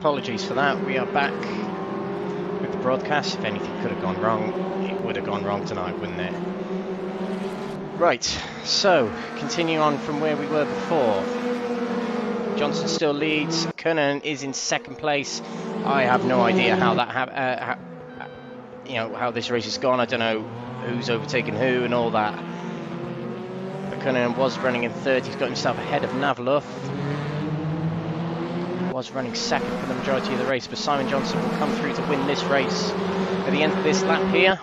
apologies for that. We are back with the broadcast. If anything could have gone wrong, it would have gone wrong tonight, wouldn't it? Right, so continue on from where we were before. Johnson still leads. Kernan is in second place. I have no idea how that how this race has gone. I don't know who's overtaken who and all that. But Kernan was running in third. He's got himself ahead of Knaverlof. Was running second for the majority of the race, but Simon Johnson will come through to win this race. At the end of this lap here,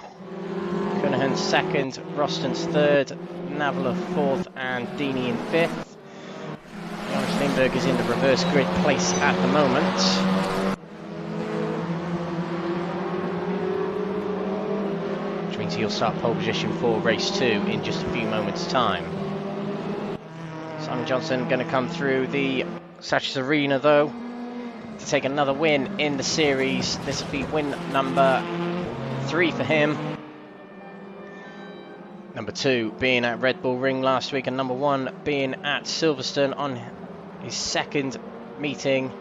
Kernan second, Rostan's third, Knaverlof fourth, and Dini in fifth. Jonas Leanberg is in the reverse grid place at the moment. Which means he'll start pole position for race 2 in just a few moments' time. Simon Johnson going to come through the Satch's Arena though to take another win in the series. This will be win number 3 for him. Number 2 being at Red Bull Ring last week, and number 1 being at Silverstone on his second meeting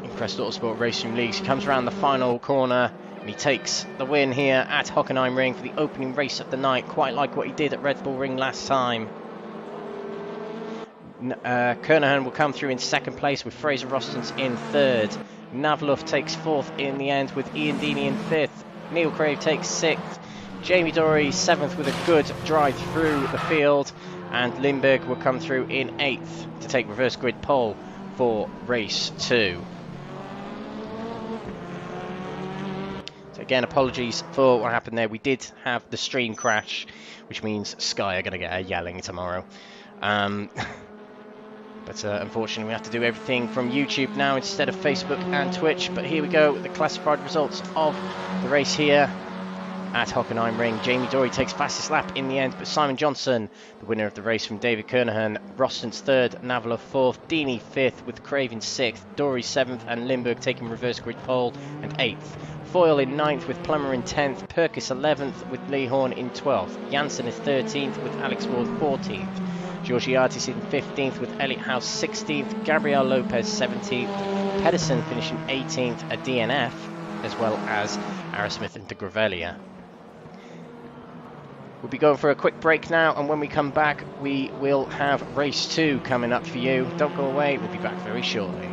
in Crest Autosport RaceRoom Leagues. He comes around the final corner and he takes the win here at Hockenheimring for the opening race of the night, quite like what he did at Red Bull Ring last time. Kernahan will come through in second place with Fraser Rostons in third. Knaverlof takes fourth in the end with Ian Dini in fifth. Neil Crave takes sixth. Jamie Dory 7th with a good drive through the field, and Lindberg will come through in 8th to take reverse grid pole for race 2. So again, apologies for what happened there. We did have the stream crash, which means Sky are going to get a yelling tomorrow. But unfortunately we have to do everything from YouTube now instead of Facebook and Twitch. But here we go, the classified results of the race here at Hockenheimring. Jamie Dory takes fastest lap in the end, but Simon Johnson, the winner of the race from David Kernahan, Rostons third, Knaverlof fourth, Dini fifth with Craven sixth, Dory 7th, and Lindberg taking reverse grid pole and 8th. Foyle in 9th with Plummer in 10th, Perkis 11th with Lee Horne in 12th, Janssen is 13th with Alex Ward 14th, Georgiadis in 15th with Elliot House 16th, Gabriel Lopez 17th, Pedersen finishing 18th, a DNF, as well as Arrowsmith and de Gravelia. We'll be going for a quick break now, and when we come back we will have race 2 coming up for you. Don't go away, we'll be back very shortly.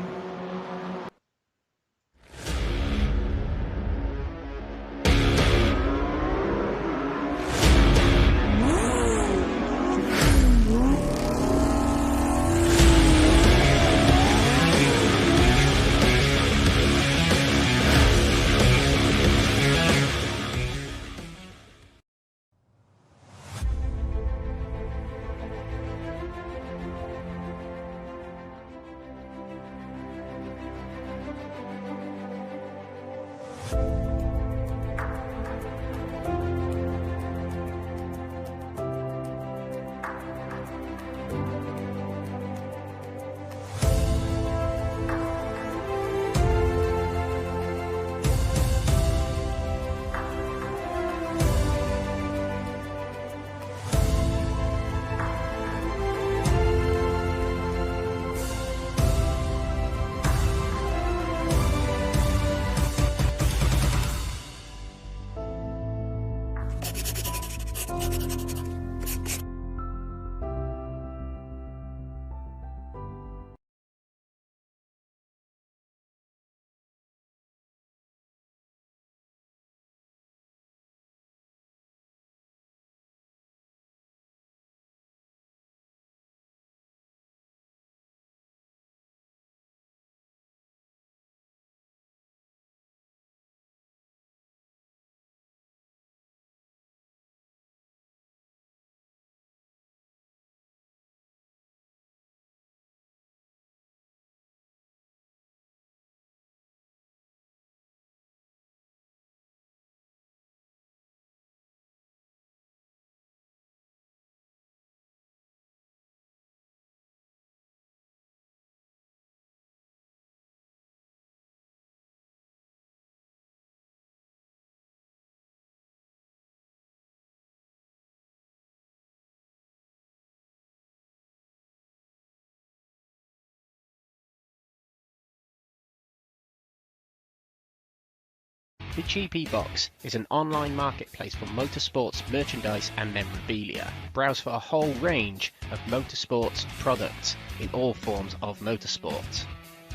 The GP Box is an online marketplace for motorsports merchandise and memorabilia. Browse for a whole range of motorsports products in all forms of motorsport.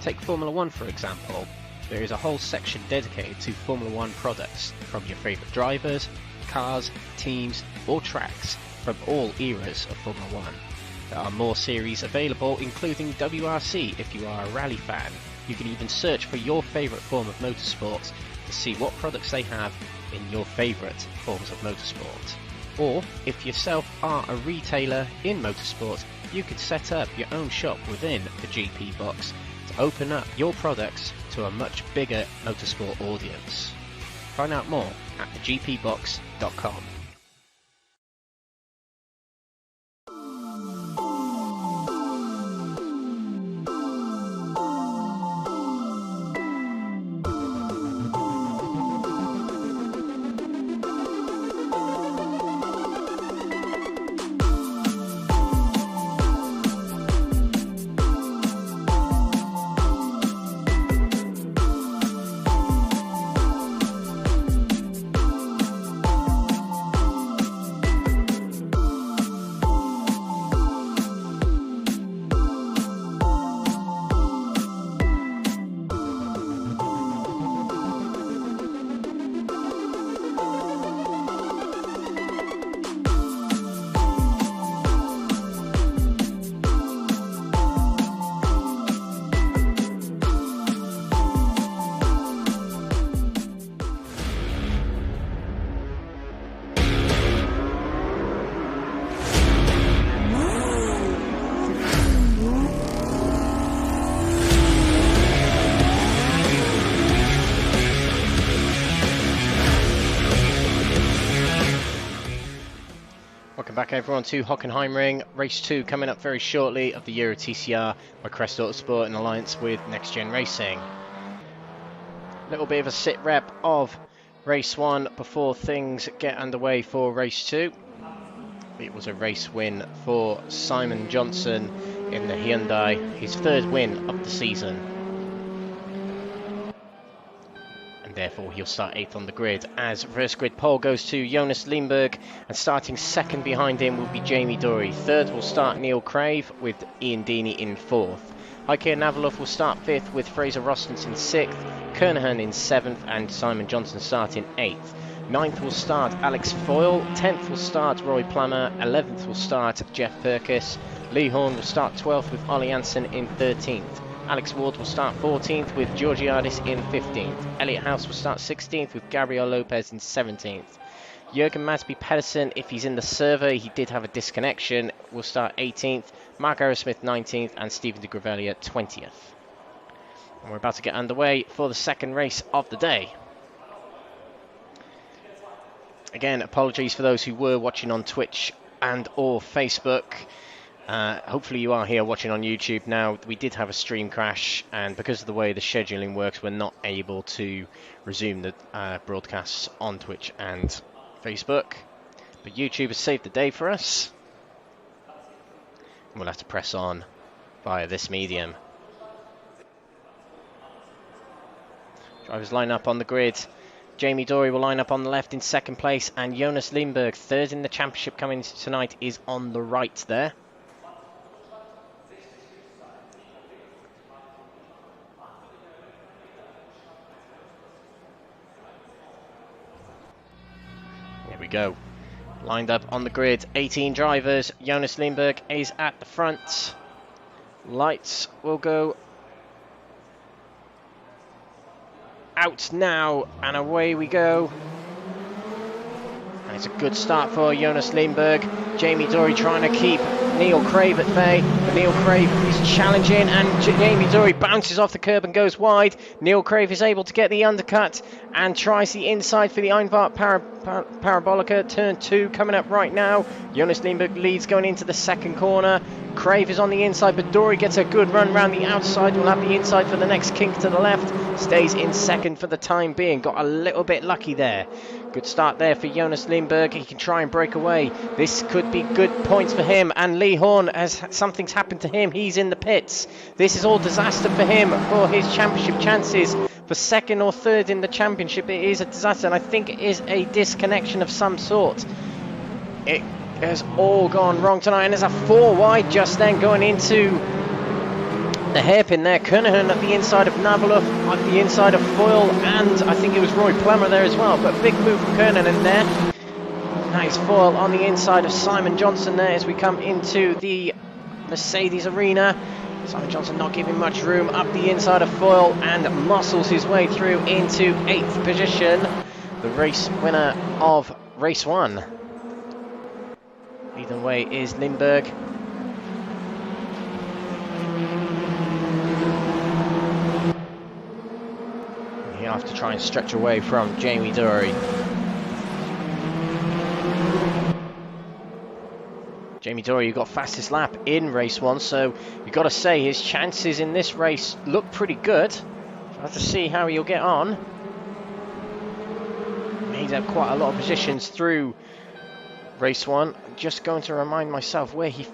Take Formula 1 for example. There is a whole section dedicated to Formula 1 products from your favourite drivers, cars, teams or tracks from all eras of Formula 1. There are more series available, including WRC if you are a rally fan. You can even search for your favourite form of motorsport to see what products they have in your favourite forms of motorsport. Or, if yourself are a retailer in motorsport, you could set up your own shop within the GP Box to open up your products to a much bigger motorsport audience. Find out more at thegpbox.com. Welcome back everyone to Hockenheimring. Race 2 coming up very shortly of the Euro TCR by Crest Autosport in alliance with NXTGEN Racing. A little bit of a sit rep of Race 1 before things get underway for Race 2. It was a race win for Simon Johnson in the Hyundai, his third win of the season. Therefore he'll start 8th on the grid as first grid pole goes to Jonas Leanberg, and starting second behind him will be Jamie Dory. Third will start Neil Crave with Ian Deeney in 4th. Hajker Knaverlof will start 5th with Fraser Rostens in 6th, Hockenheim in 7th and Simon Johnson starting 8th. 9th will start Alex Foyle, 10th will start Roy Plummer, 11th will start Jeff Perkis, Lee Horne will start 12th with Ollie Jansen in 13th. Alex Ward will start 14th with Georgiadis in 15th. Elliot House will start 16th with Gabriel Lopez in 17th. Jürgen Masby Pedersen, if he's in the survey, he did have a disconnection, will start 18th. Mark Aerosmith 19th and Stephen de Gravelia 20th. And we're about to get underway for the second race of the day. Again, apologies for those who were watching on Twitch and or Facebook. Hopefully you are here watching on YouTube now. We did have a stream crash, and because of the way the scheduling works, we're not able to resume the broadcasts on Twitch and Facebook. But YouTube has saved the day for us. And we'll have to press on via this medium. Drivers line up on the grid. Jamie Dory will line up on the left in second place, and Jonas Leanberg, third in the championship coming tonight, is on the right there. Here we go. Lined up on the grid, 18 drivers. Jonas Leanberg is at the front. Lights will go out now, and away we go. And it's a good start for Jonas Leanberg. Jamie Dory trying to keep Neil Crave at bay, but Neil Crave is challenging, and Jamie Dory bounces off the curb and goes wide. Neil Crave is able to get the undercut and tries the inside for the Einbart Parabolica. Turn 2 coming up right now. Jonas Leanberg leads going into the second corner. Crave is on the inside, but Dory gets a good run round the outside. Will have the inside for the next kink to the left. Stays in second for the time being. Got a little bit lucky there. Good start there for Jonas Leanberg. He can try and break away. This could be good points for him. And Lee Horne, as something's happened to him, he's in the pits. This is all disaster for him, for his championship chances. for second or third in the championship. It is a disaster, and I think it is a disconnection of some sort. It has all gone wrong tonight, and there's a 4 wide just then going into the hairpin there. Kernahan at the inside of Knaverlof, at the inside of Foyle, and I think it was Roy Plummer there as well, but big move from Kernahan there. Nice Foyle on the inside of Simon Johnson there as we come into the Mercedes arena. Simon Johnson not giving much room up the inside of Foyle and muscles his way through into 8th position. The race winner of race 1. Either way is Lindberg. He'll have to try and stretch away from Jamie Dory. Jamie Dory, you got fastest lap in race 1, so you've got to say his chances in this race look pretty good. We'll have to see how he'll get on. He's had quite a lot of positions through race 1. Just going to remind myself where he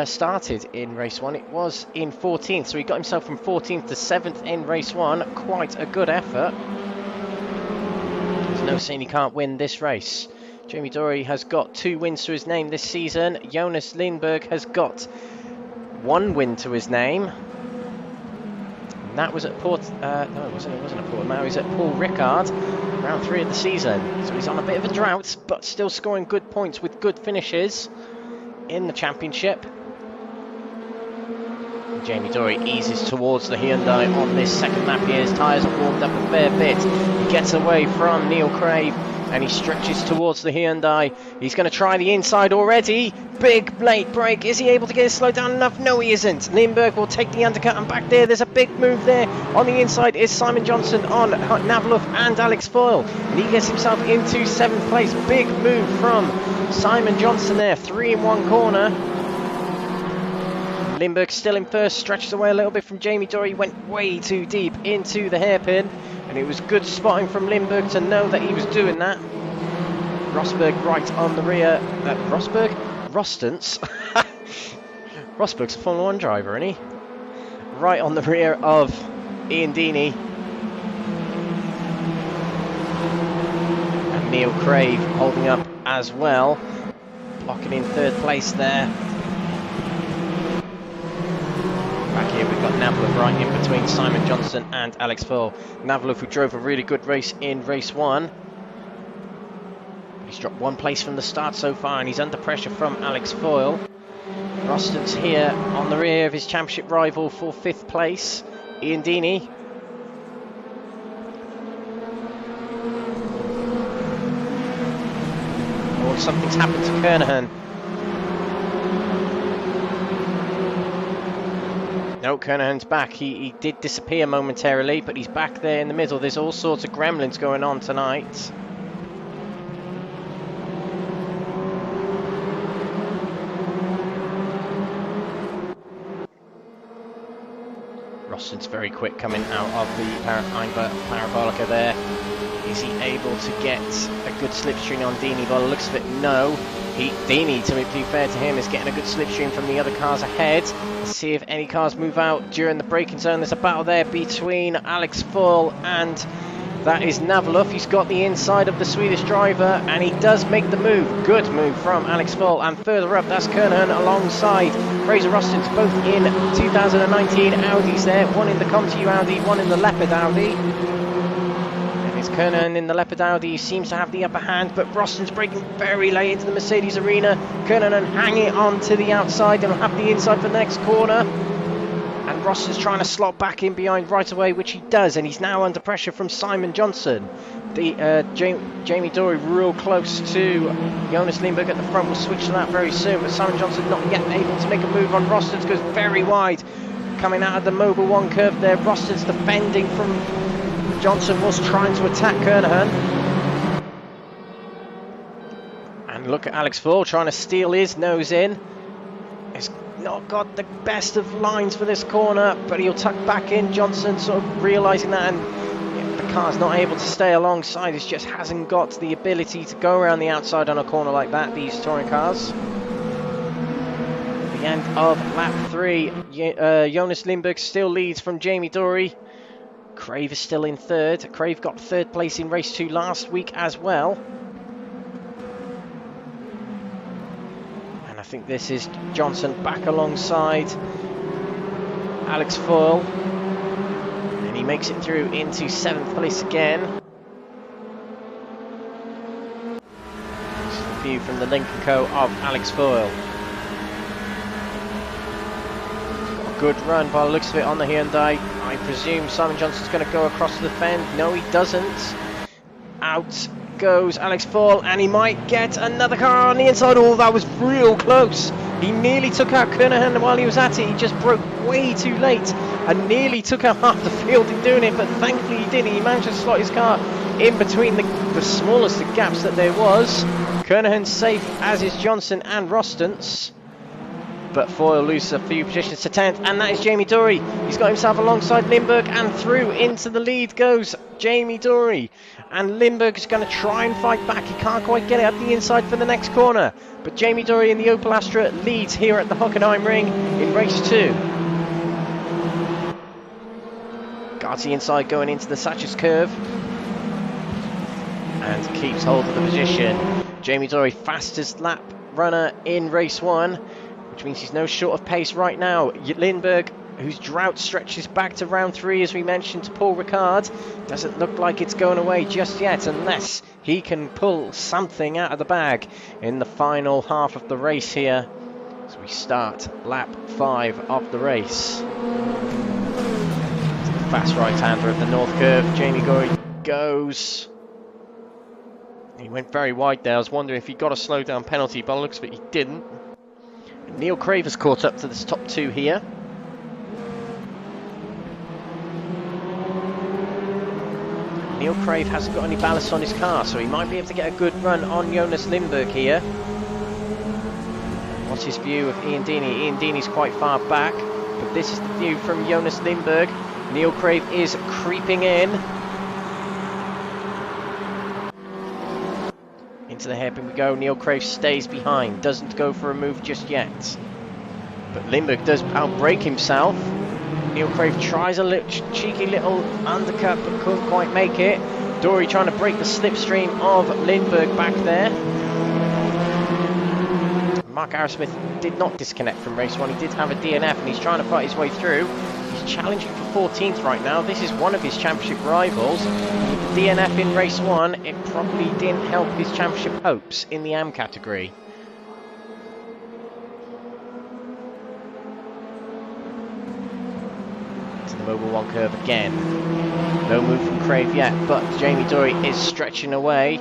started in race 1. It was in 14th, so he got himself from 14th to 7th in race 1. Quite a good effort. There's no saying he can't win this race. Jamie Dory has got 2 wins to his name this season. Jonas Leanberg has got 1 win to his name. And that was at Port... no, it wasn't at Portimao. He's at Paul Ricard, round 3 of the season. So he's on a bit of a drought, but still scoring good points with good finishes in the championship. And Jamie Dory eases towards the Hyundai on this second lap here. His tyres have warmed up a fair bit. He gets away from Neil Crave, and he stretches towards the Hyundai. He's going to try the inside already. Big late break. Is he able to get it slowed down enough? No, he isn't. Lindberg will take the undercut, and back there's a big move there. On the inside is Simon Johnson on Knaverlof and Alex Foyle. And he gets himself into 7th place. Big move from Simon Johnson there. 3 in 1 corner. Lindberg still in first, stretches away a little bit from Jamie Dory. Went way too deep into the hairpin. And it was good spotting from Lindberg to know that he was doing that. Rosberg right on the rear. Rostance. Rosberg's a Formula 1 driver, isn't he? Right on the rear of Ian Deeney. And Neil Crave holding up as well. Blocking in 3rd place there. Back here we've got Knaverlof right in between Simon Johnson and Alex Foyle. Knaverlof, who drove a really good race in race 1. He's dropped 1 place from the start so far, and he's under pressure from Alex Foyle. Rostance here on the rear of his championship rival for 5th place, Ian Deeney. Oh, something's happened to Kernahan. No, Kernahan's back. He did disappear momentarily, but he's back there in the middle. There's all sorts of gremlins going on tonight. Rostance very quick coming out of the parabolica there. Is he able to get a good slipstream on Deeney? By the looks of it, no. Deeney, to be fair to him, is getting a good slipstream from the other cars ahead. Let's see if any cars move out during the braking zone. There's a battle there between Alex Foyle and that is Knaverlof. He's got the inside of the Swedish driver, and he does make the move. Good move from Alex Foyle. And further up, that's Kernahan alongside Fraser Rostance, both in 2019 Audis there. One in the Conti Audi, one in the Leopard Audi. Kernahan in the Leopard Audi seems to have the upper hand, but Rostance breaking very late into the Mercedes arena. Kernahan hanging on to the outside and will have the inside for the next corner. And Rostance trying to slot back in behind right away, which he does, and he's now under pressure from Simon Johnson. Jamie Dory real close to Jonas Leanberg at the front. Will switch to that very soon, but Simon Johnson not yet able to make a move on Rostance. Goes very wide coming out of the Mobil 1 curve there. Rostance defending from Johnson, was trying to attack Kernahan. And look at Alex Foyle trying to steal his nose in. He's not got the best of lines for this corner, but he'll tuck back in. Johnson sort of realising that, and the car's not able to stay alongside. He just hasn't got the ability to go around the outside on a corner like that, these touring cars. At the end of lap 3, Jonas Leanberg still leads from Jamie Dory. Crave is still in third. Crave got third place in race 2 last week as well. And I think this is Johnson back alongside Alex Foyle. And he makes it through into 7th place again. This is the view from the Lincoln Co of Alex Foyle. Good run by the looks of it on the Hyundai. I presume Simon Johnson's going to go across to the fend. No, he doesn't. Out goes Alex Foyle, and he might get another car on the inside. Oh, that was real close. He nearly took out Hockenheim while he was at it. He just broke way too late and nearly took out half the field in doing it, but thankfully he didn't. He managed to slot his car in between the smallest of gaps that there was. Hockenheim's safe, as is Johnson and Rostance. But Foyle loses a few positions to 10th, and that is Jamie Dory. He's got himself alongside Lindberg, and through into the lead goes Jamie Dory. And Lindberg is going to try and fight back. He can't quite get it up the inside for the next corner. But Jamie Dory in the Opel Astra leads here at the Hockenheimring in race 2. Guards the inside going into the Satchers curve. And keeps hold of the position. Jamie Dory, fastest lap runner in race 1. Which means he's no short of pace right now. Lindberg, whose drought stretches back to round 3, as we mentioned, to Paul Ricard, doesn't look like it's going away just yet, unless he can pull something out of the bag in the final half of the race here, as we start lap 5 of the race. To the fast right-hander of the North Curve, Jamie Dory goes. He went very wide there. I was wondering if he got a slow-down penalty, but it looks like he didn't. Neil Crave has caught up to this top 2 here. Neil Crave hasn't got any ballast on his car, so he might be able to get a good run on Jonas Leanberg here. What's his view of Ian Deeney? Ian Deeney's quite far back, but this is the view from Jonas Leanberg. Neil Crave is creeping in. To the hairpin we go. Neil Crave stays behind, doesn't go for a move just yet, but Lindberg does outbrake himself. Neil Crave tries a cheeky little undercut but couldn't quite make it. Dory trying to break the slipstream of Lindberg back there. Mark Arrowsmith did not disconnect from race 1. He did have a DNF and he's trying to fight his way through. He's challenging for 14th right now. This is one of his championship rivals. With the DNF in race 1, it probably didn't help his championship hopes in the AM category. To the Mobile 1 curve again. No move from Crave yet, but Jamie Dory is stretching away.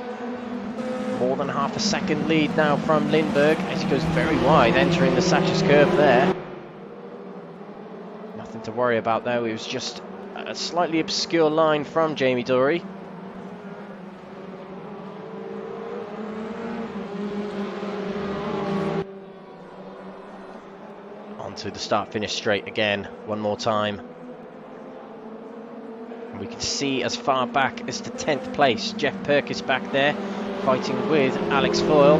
More than half a second lead now from Lindberg as he goes very wide, entering the Satchers curve there. Nothing to worry about though. It was just a slightly obscure line from Jamie Dory. Onto the start-finish straight again, one more time. And we can see as far back as to 10th place. Jeff Perkis back there, fighting with Alex Foyle.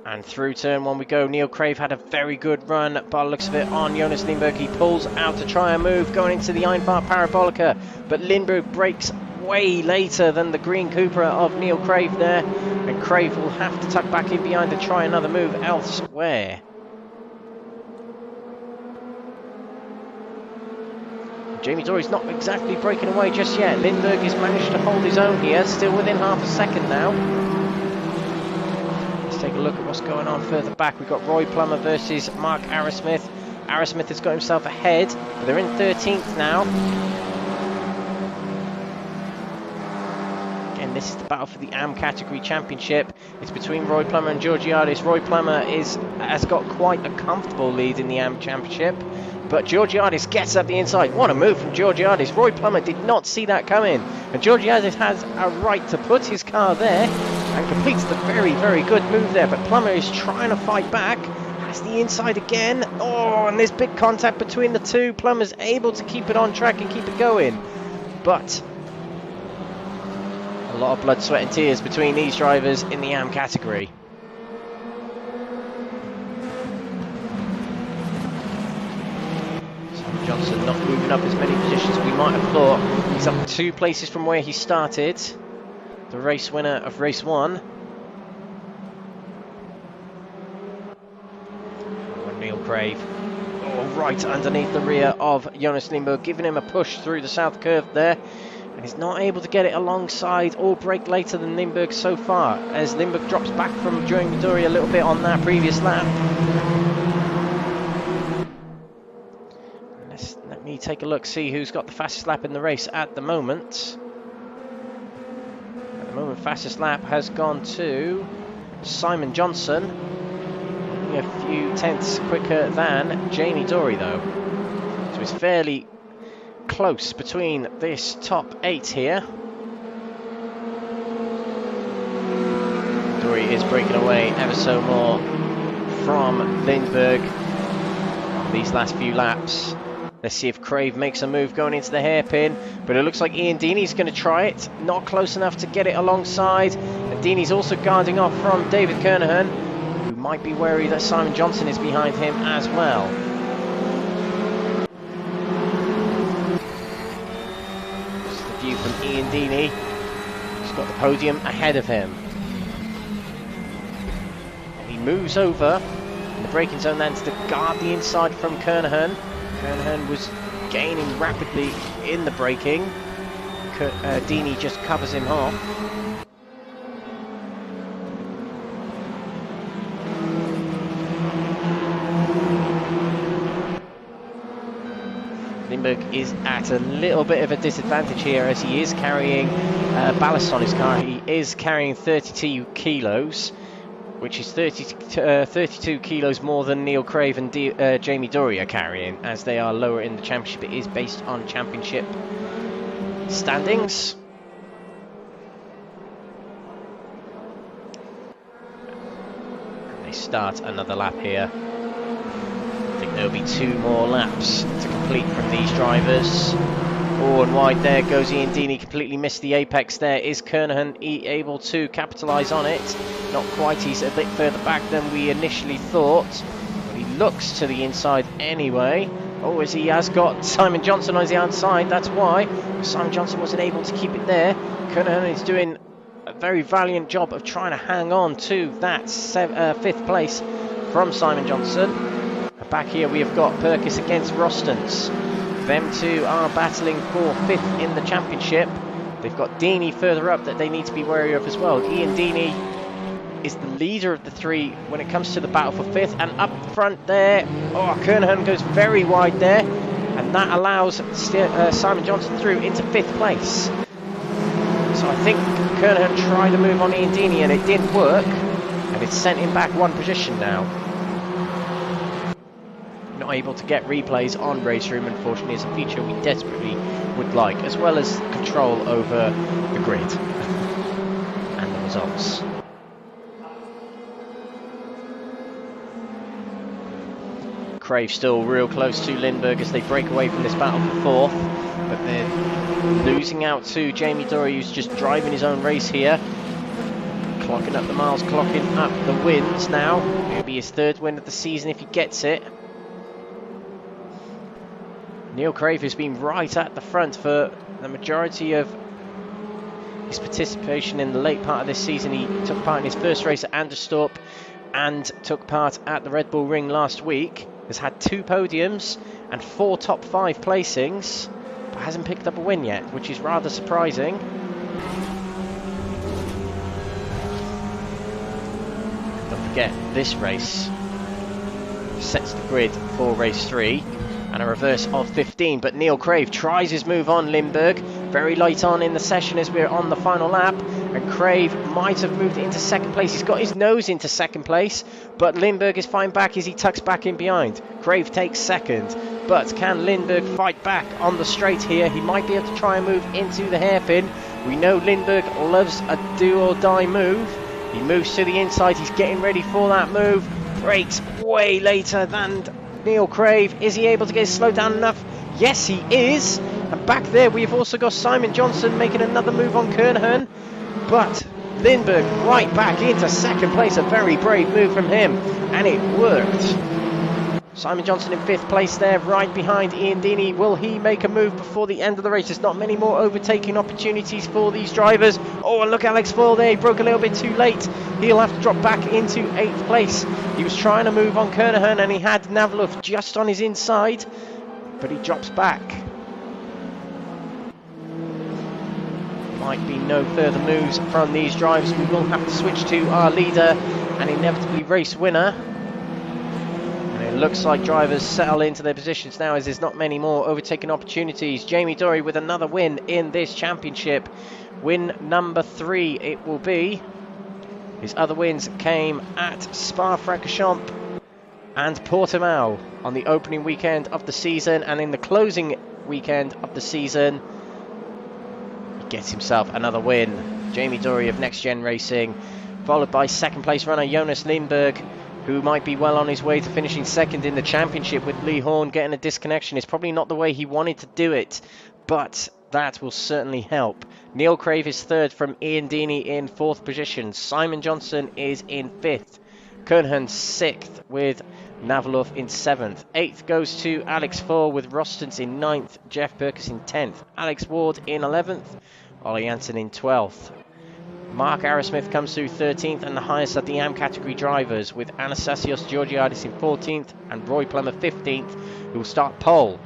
And through turn 1 we go. Neil Crave had a very good run by the looks of it on Jonas Leanberg. He pulls out to try and move, going into the Einfahrt Parabolica, but Lindberg breaks way later than the green Cupra of Neil Crave there, and Crave will have to tuck back in behind to try another move elsewhere. Jamie Dory's not exactly breaking away just yet. Lindberg has managed to hold his own here, still within half a second now. Let's take a look at what's going on further back. We've got Roy Plummer versus Mark Arrowsmith. Arrowsmith has got himself ahead, but they're in 13th now. Again, this is the battle for the AM category championship. It's between Roy Plummer and Georgiadis. Roy Plummer has got quite a comfortable lead in the AM championship, but Georgiadis gets up the inside. What a move from Georgiadis. Roy Plummer did not see that coming, and Georgiadis has a right to put his car there and completes the very, very good move there. But Plummer is trying to fight back. Has the inside again. Oh, and there's big contact between the two. Plummer's able to keep it on track and keep it going, but a lot of blood, sweat and tears between these drivers in the AM category. Johnson not moving up as many positions we might have thought. He's up 2 places from where he started. The race winner of race 1. Neil Crave, right underneath the rear of Jonas Leanberg, giving him a push through the south curve there. And he's not able to get it alongside or brake later than Lindberg so far, as Lindberg drops back from Jamie Dory a little bit on that previous lap. Let me take a look, see who's got the fastest lap in the race at the moment. At the moment, fastest lap has gone to Simon Johnson. Only a few tenths quicker than Jamie Dory though. So it's fairly close between this top 8 here. Dory is breaking away ever so more from Lindberg on these last few laps. Let's see if Crave makes a move going into the hairpin, but it looks like Ian Deeney's going to try it. Not close enough to get it alongside. And Deeney's also guarding off from David Kernahan, who might be wary that Simon Johnson is behind him as well. This is the view from Ian Deeney. He's got the podium ahead of him. And he moves over in the braking zone then to guard the inside from Kernahan. Kernahan was gaining rapidly in the braking. Deeney just covers him off. Lindberg is at a little bit of a disadvantage here, as he is carrying ballast on his car. He is carrying 32 kilos, which is 32 kilos more than Neil Crave and Jamie Dory are carrying, as they are lower in the championship. It is based on championship standings. And they start another lap here. I think there'll be 2 more laps to complete from these drivers. Oh, and wide there goes Ian Deeney, completely missed the apex there. Is Kernahan able to capitalise on it? Not quite, he's a bit further back than we initially thought. But he looks to the inside anyway. Oh, as he has got Simon Johnson on the outside, that's why. Simon Johnson wasn't able to keep it there. Kernahan is doing a very valiant job of trying to hang on to that 5th place from Simon Johnson. And back here we have got Perkis against Rostons. Them two are battling for 5th in the championship. They've got Deeney further up that they need to be wary of as well. Ian Deeney is the leader of the 3 when it comes to the battle for 5th. And up front there, oh, Kernahan goes very wide there. And that allows Simon Johnson through into 5th place. So I think Kernahan tried to move on Ian Deeney and it didn't work. And it's sent him back 1 position now. Not able to get replays on RaceRoom, unfortunately, is a feature we desperately would like, as well as control over the grid and the results. Crave still real close to Lindberg as they break away from this battle for 4th, but they're losing out to Jamie Dory, who's just driving his own race here. Clocking up the miles, clocking up the wins now. It'll be his 3rd win of the season if he gets it. Neil Crave has been right at the front for the majority of his participation in the late part of this season. He took part in his first race at Anderstorp and took part at the Red Bull Ring last week. Has had 2 podiums and 4 top 5 placings, but hasn't picked up a win yet, which is rather surprising. Don't forget, this race sets the grid for race 3. And a reverse of 15, but Neil Crave tries his move on Lindberg very late on in the session as we're on the final lap, and Crave might have moved into 2nd place. He's got his nose into 2nd place, but Lindberg is fine back as he tucks back in behind. Crave takes 2nd, but can Lindberg fight back on the straight here? He might be able to try and move into the hairpin. We know Lindberg loves a do or die move. He moves to the inside, he's getting ready for that move, brakes way later than Neil Crave. Is he able to get slowed down enough? Yes, he is. And back there we've also got Simon Johnson making another move on Kernahan, but Lindberg right back into 2nd place. A very brave move from him, and it worked. Simon Johnson in 5th place there, right behind Ian Deeney. Will he make a move before the end of the race? There's not many more overtaking opportunities for these drivers. Oh, and look, Alex Foyle there. He broke a little bit too late. He'll have to drop back into 8th place. He was trying to move on Kernahan, and he had Knaverlof just on his inside, but he drops back. Might be no further moves from these drivers. We will have to switch to our leader and inevitably race winner. It looks like drivers settle into their positions now as there's not many more overtaking opportunities. Jamie Dory with another win in this championship. Win number 3 it will be. His other wins came at Spa-Francorchamps and Portimao on the opening weekend of the season, and in the closing weekend of the season he gets himself another win. Jamie Dory of NXTGEN Racing, followed by second place runner Jonas Leanberg, who might be well on his way to finishing second in the championship with Lee Horne getting a disconnection. It's probably not the way he wanted to do it, but that will certainly help. Neil Crave is third from Ian Deeney in 4th position. Simon Johnson is in 5th. Kernahan 6th with Knaverlof in 7th. 8th goes to Alex Foyle with Rostens in 9th. Jeff Perkins in 10th. Alex Ward in 11th. Ollie Jansen in 12th. Mark Arrowsmith comes through 13th, and the highest of the AM category drivers with Anastasios Georgiadis in 14th and Roy Plummer 15th, who will start pole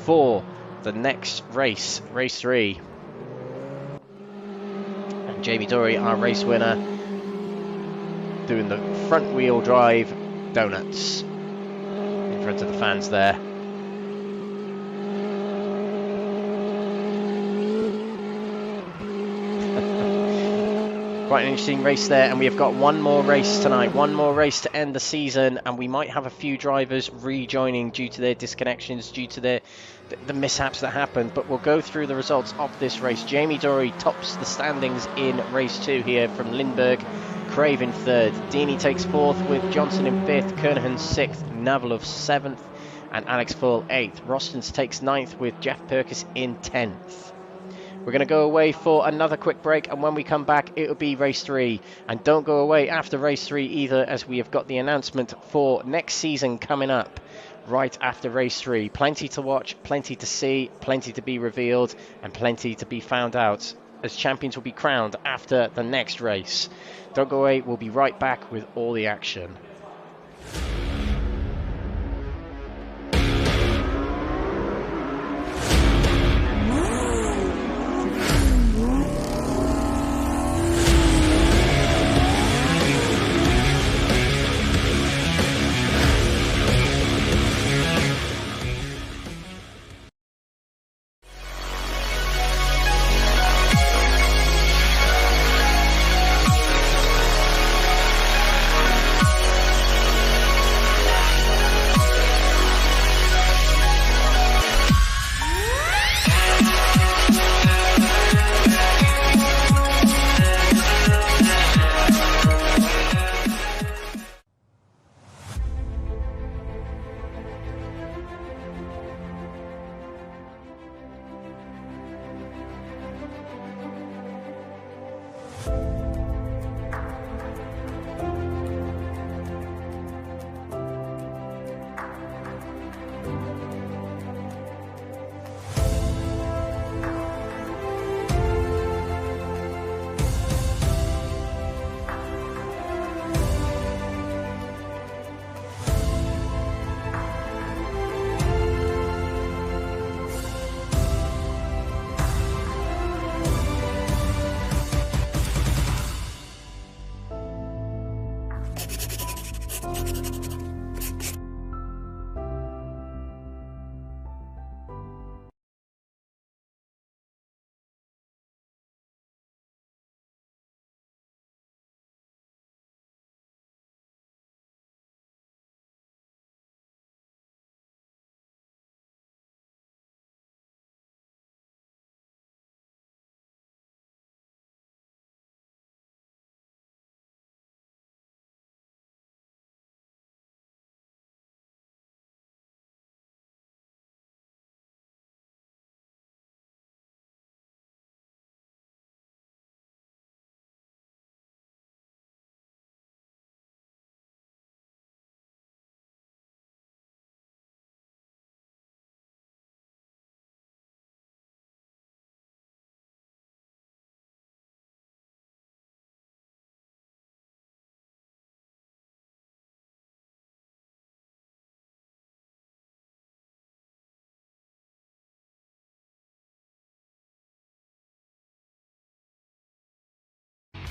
for the next race, race 3. And Jamie Dory, our race winner, doing the front wheel drive donuts in front of the fans there. Quite an interesting race there, and we have got one more race tonight, one more race to end the season, and we might have a few drivers rejoining due to their disconnections, due to the mishaps that happened, but we'll go through the results of this race. Jamie Dory tops the standings in race 2 here from Lindberg. Crave in 3rd, Deeney takes 4th with Johnson in 5th, Kernahan 6th, Knaverlof 7th, and Alex Foyle 8th. Rostens takes 9th with Jeff Perkins in 10th. We're going to go away for another quick break, and when we come back it'll be race 3. And don't go away after race 3 either, as we have got the announcement for next season coming up right after race 3. Plenty to watch, plenty to see, plenty to be revealed, and plenty to be found out, as champions will be crowned after the next race. Don't go away, we'll be right back with all the action.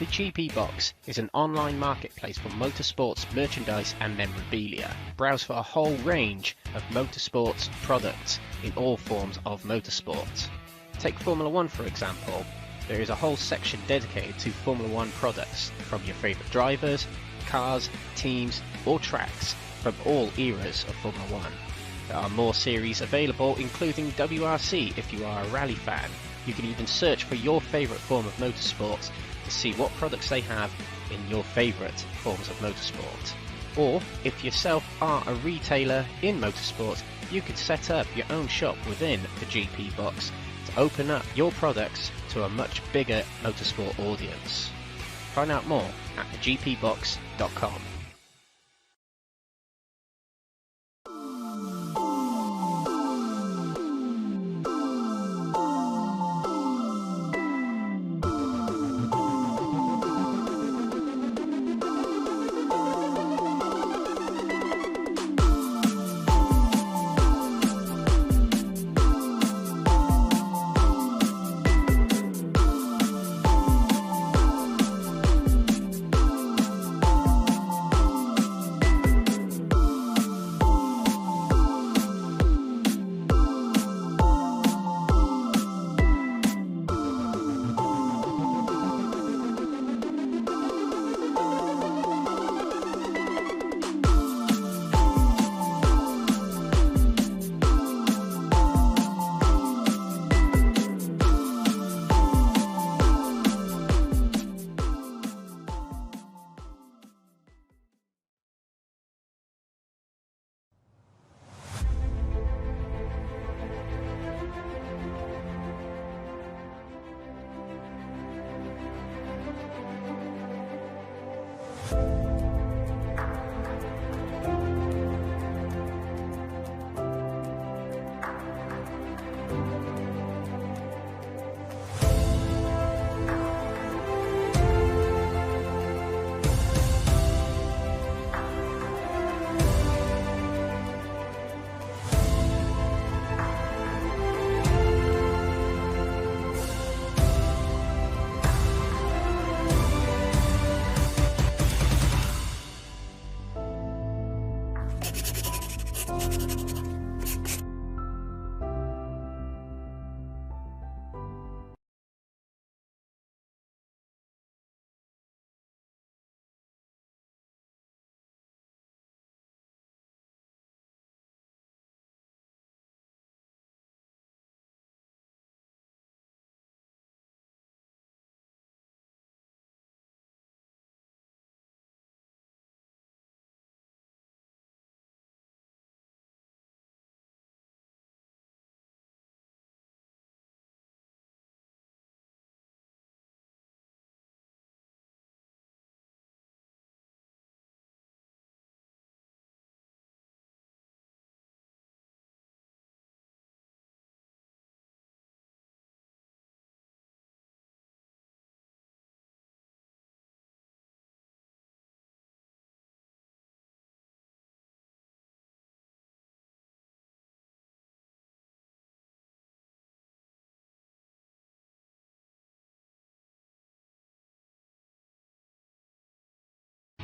The GP Box is an online marketplace for motorsports merchandise and memorabilia. Browse for a whole range of motorsports products in all forms of motorsport. Take Formula 1 for example. There is a whole section dedicated to Formula 1 products from your favourite drivers, cars, teams or tracks from all eras of Formula 1. There are more series available, including WRC if you are a rally fan. You can even search for your favourite form of motorsport to see what products they have in your favourite forms of motorsport. Or, if yourself are a retailer in motorsport, you could set up your own shop within the GP Box to open up your products to a much bigger motorsport audience. Find out more at thegpbox.com.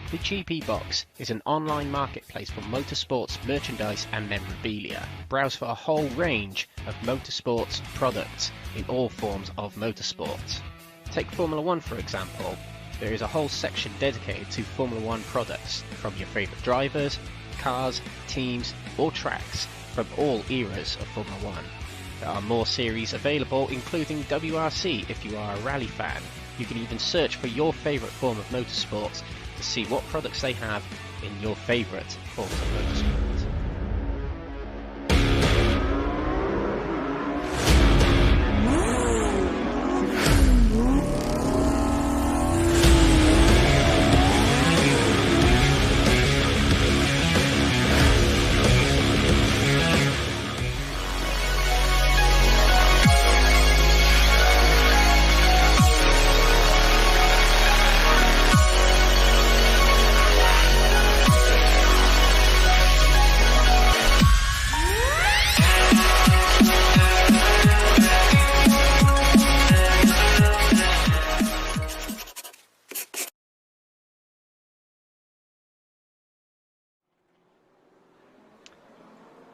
The GP Box is an online marketplace for motorsports merchandise and memorabilia. Browse for a whole range of motorsports products in all forms of motorsport. Take Formula 1 for example. There is a whole section dedicated to Formula 1 products from your favourite drivers, cars, teams or tracks from all eras of Formula 1. There are more series available, including WRC if you are a rally fan. You can even search for your favourite form of motorsport to see what products they have in your favourite forms of motorsport.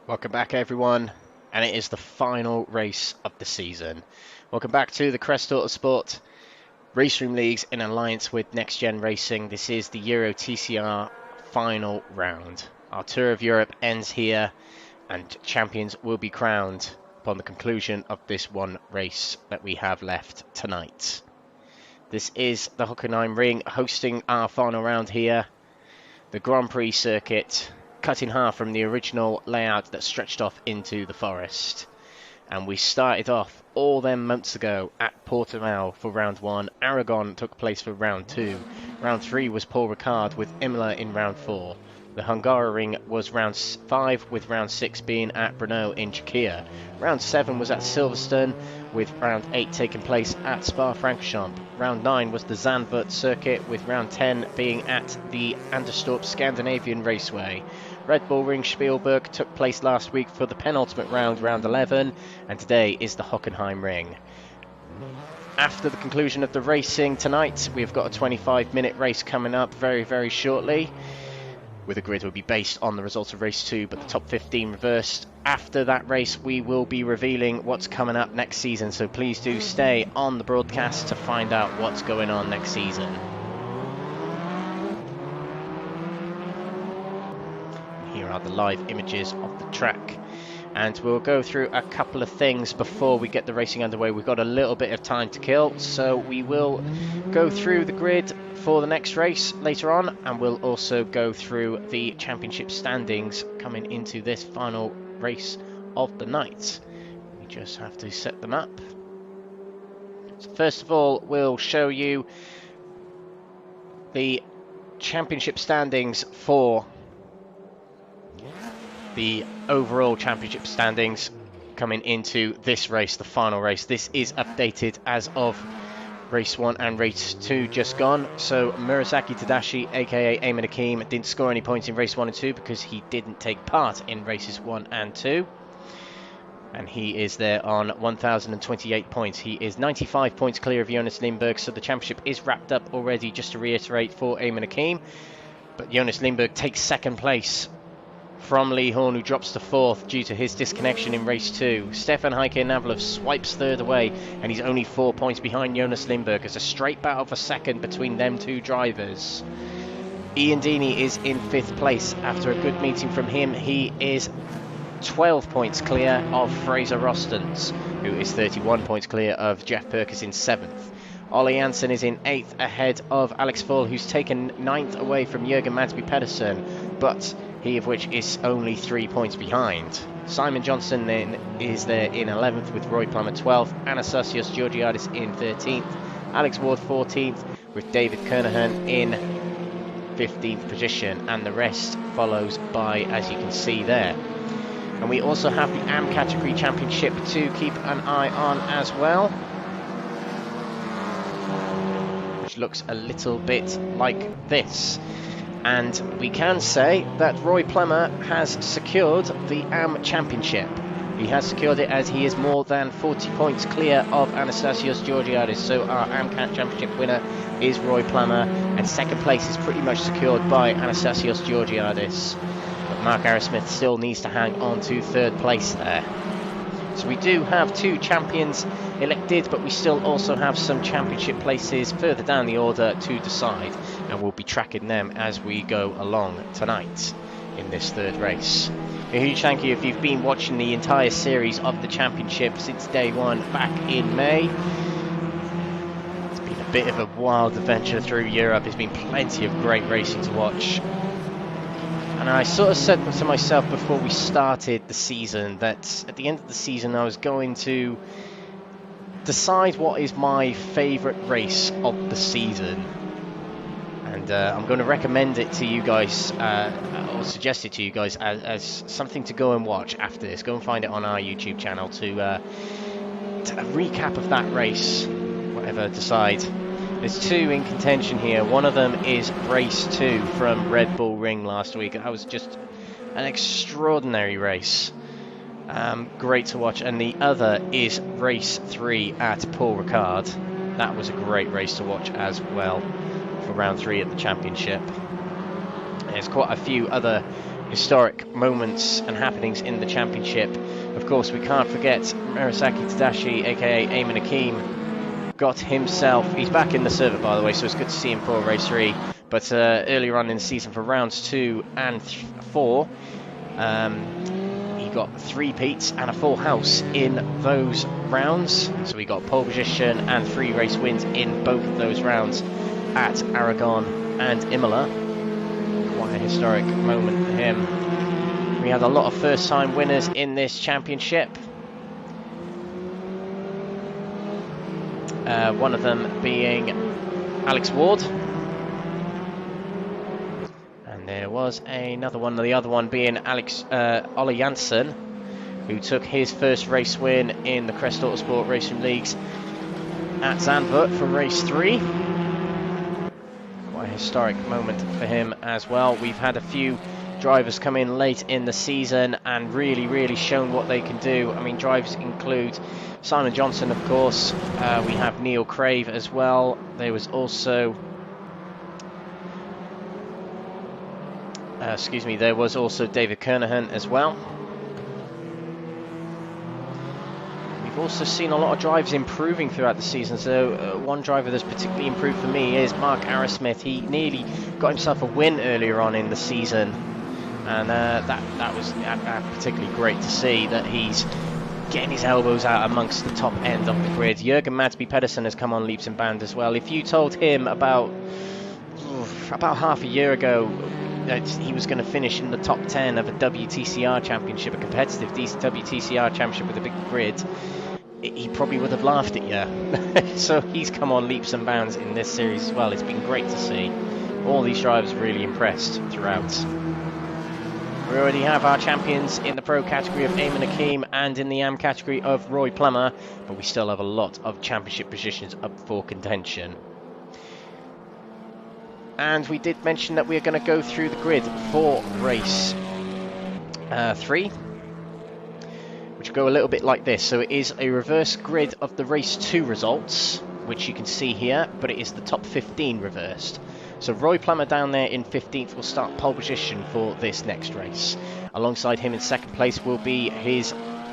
Welcome back, everyone, and it is the final race of the season. Welcome back to the Crest Autosport RaceRoom Leagues in alliance with NXTGEN Racing. This is the Euro TCR final round. Our Tour of Europe ends here, and champions will be crowned upon the conclusion of this one race that we have left tonight. This is the Hockenheimring hosting our final round here. The Grand Prix circuit, cut in half from the original layout that stretched off into the forest. And we started off all them months ago at Portimao for round 1. Aragon took place for round 2. Round 3 was Paul Ricard with Imola in round 4. The Hungaroring was round 5, with round 6 being at Brno in Czechia. Round 7 was at Silverstone, with round 8 taking place at Spa-Francorchamps. Round 9 was the Zandvoort circuit, with round 10 being at the Anderstorp Scandinavian Raceway. Red Bull Ring Spielberg took place last week for the penultimate round, round 11, and today is the Hockenheimring. After the conclusion of the racing tonight, we've got a 25-minute race coming up very, very shortly, with a grid will be based on the results of race 2, but the top 15 reversed. After that race, we will be revealing what's coming up next season, so please do stay on the broadcast to find out what's going on next season. Here are the live images of the track, and we'll go through a couple of things before we get the racing underway. We've got a little bit of time to kill, so we will go through the grid for the next race later on, and we'll also go through the championship standings coming into this final race of the night. We just have to set them up. So first of all, we'll show you the championship standings for the overall championship standings coming into this race, the final race. This is updated as of race 1 and race 2 just gone. So Murasaki Tadashi, aka Ayman Aqeem, didn't score any points in race 1 and 2 because he didn't take part in races 1 and 2. And he is there on 1,028 points. He is 95 points clear of Jonas Leanberg, so the championship is wrapped up already, just to reiterate, for Ayman Aqeem. But Jonas Leanberg takes second place from Lee Horne, who drops to 4th due to his disconnection in race 2. Stefan Hajker Knaverlof swipes 3rd away, and he's only 4 points behind Jonas Leanberg. There's a straight battle for 2nd between them two drivers. Ian Deeney is in 5th place. After a good meeting from him, he is 12 points clear of Fraser Rostons, who is 31 points clear of Jeff Perkins in 7th. Ollie Jansen is in 8th ahead of Alex Fall, who's taken 9th away from Jürgen Madsby Pedersen, but he of which is only 3 points behind. Simon Johnson then is there in 11th, with Roy Plummer 12th, Anastasios Georgiadis in 13th, Alex Ward 14th, with David Kernahan in 15th position, and the rest follows by, as you can see there. And we also have the AM category championship to keep an eye on as well, which looks a little bit like this. And we can say that Roy Plummer has secured the AM Championship. He has secured it as he is more than 40 points clear of Anastasios Georgiadis. So our AM Championship winner is Roy Plummer, and second place is pretty much secured by Anastasios Georgiadis. But Mark Arrowsmith still needs to hang on to 3rd place there. So we do have 2 champions elected, but we still also have some championship places further down the order to decide, and we'll be tracking them as we go along tonight in this 3rd race. A huge thank you if you've been watching the entire series of the championship since day 1 back in May. It's been a bit of a wild adventure through Europe. There's been plenty of great racing to watch. And I sort of said to myself before we started the season that at the end of the season I was going to decide what is my favourite race of the season. And I'm going to recommend it to you guys, or suggest it to you guys as something to go and watch after this. Go and find it on our YouTube channel to a recap of that race, whatever decide. There's 2 in contention here. One of them is race 2 from Red Bull Ring last week. That was just an extraordinary race. Great to watch. And the other is race 3 at Paul Ricard. That was a great race to watch as well for round 3 at the championship. There's quite a few other historic moments and happenings in the championship. Of course, we can't forget Murasaki Tadashi, aka Ayman Aqeem, got himself, he's back in the server by the way, so it's good to see him for race 3, but earlier on in the season for rounds 2 and 4, he got 3 peats and a full house in those rounds, so we got pole position and 3 race wins in both of those rounds at Aragon and Imola. Quite a historic moment for him. We had a lot of first time winners in this championship. One of them being Alex Ward. And there was another one, the other one being Ollie Janssen, who took his first race win in the Crest Autosport Racing Leagues at Zandvoort for race 3. Quite a historic moment for him as well. We've had a few drivers come in late in the season and really shown what they can do. I mean, drivers include Simon Johnson, of course. We have Neil Crave as well. There was also there was also David Kernahan as well. We've also seen a lot of drivers improving throughout the season. So one driver that's particularly improved for me is Mark Arrowsmith. He nearly got himself a win earlier on in the season, and that was particularly great to see that he's getting his elbows out amongst the top end of the grid. Jürgen Madsby Pedersen has come on leaps and bounds as well. If you told him about half a year ago that he was going to finish in the top 10 of a WTCR championship, a competitive WTCR championship with a big grid, he probably would have laughed at you. So he's come on leaps and bounds in this series as well. It's been great to see. All these drivers really impressed throughout. We already have our champions in the Pro category of Ayman Aqeem and in the AM category of Roy Plummer, but we still have a lot of championship positions up for contention. And we did mention that we're going to go through the grid for race 3, which will go a little bit like this. So it is a reverse grid of the race 2 results, which you can see here, but it is the top 15 reversed. So Roy Plummer down there in 15th will start pole position for this next race. Alongside him in second place will be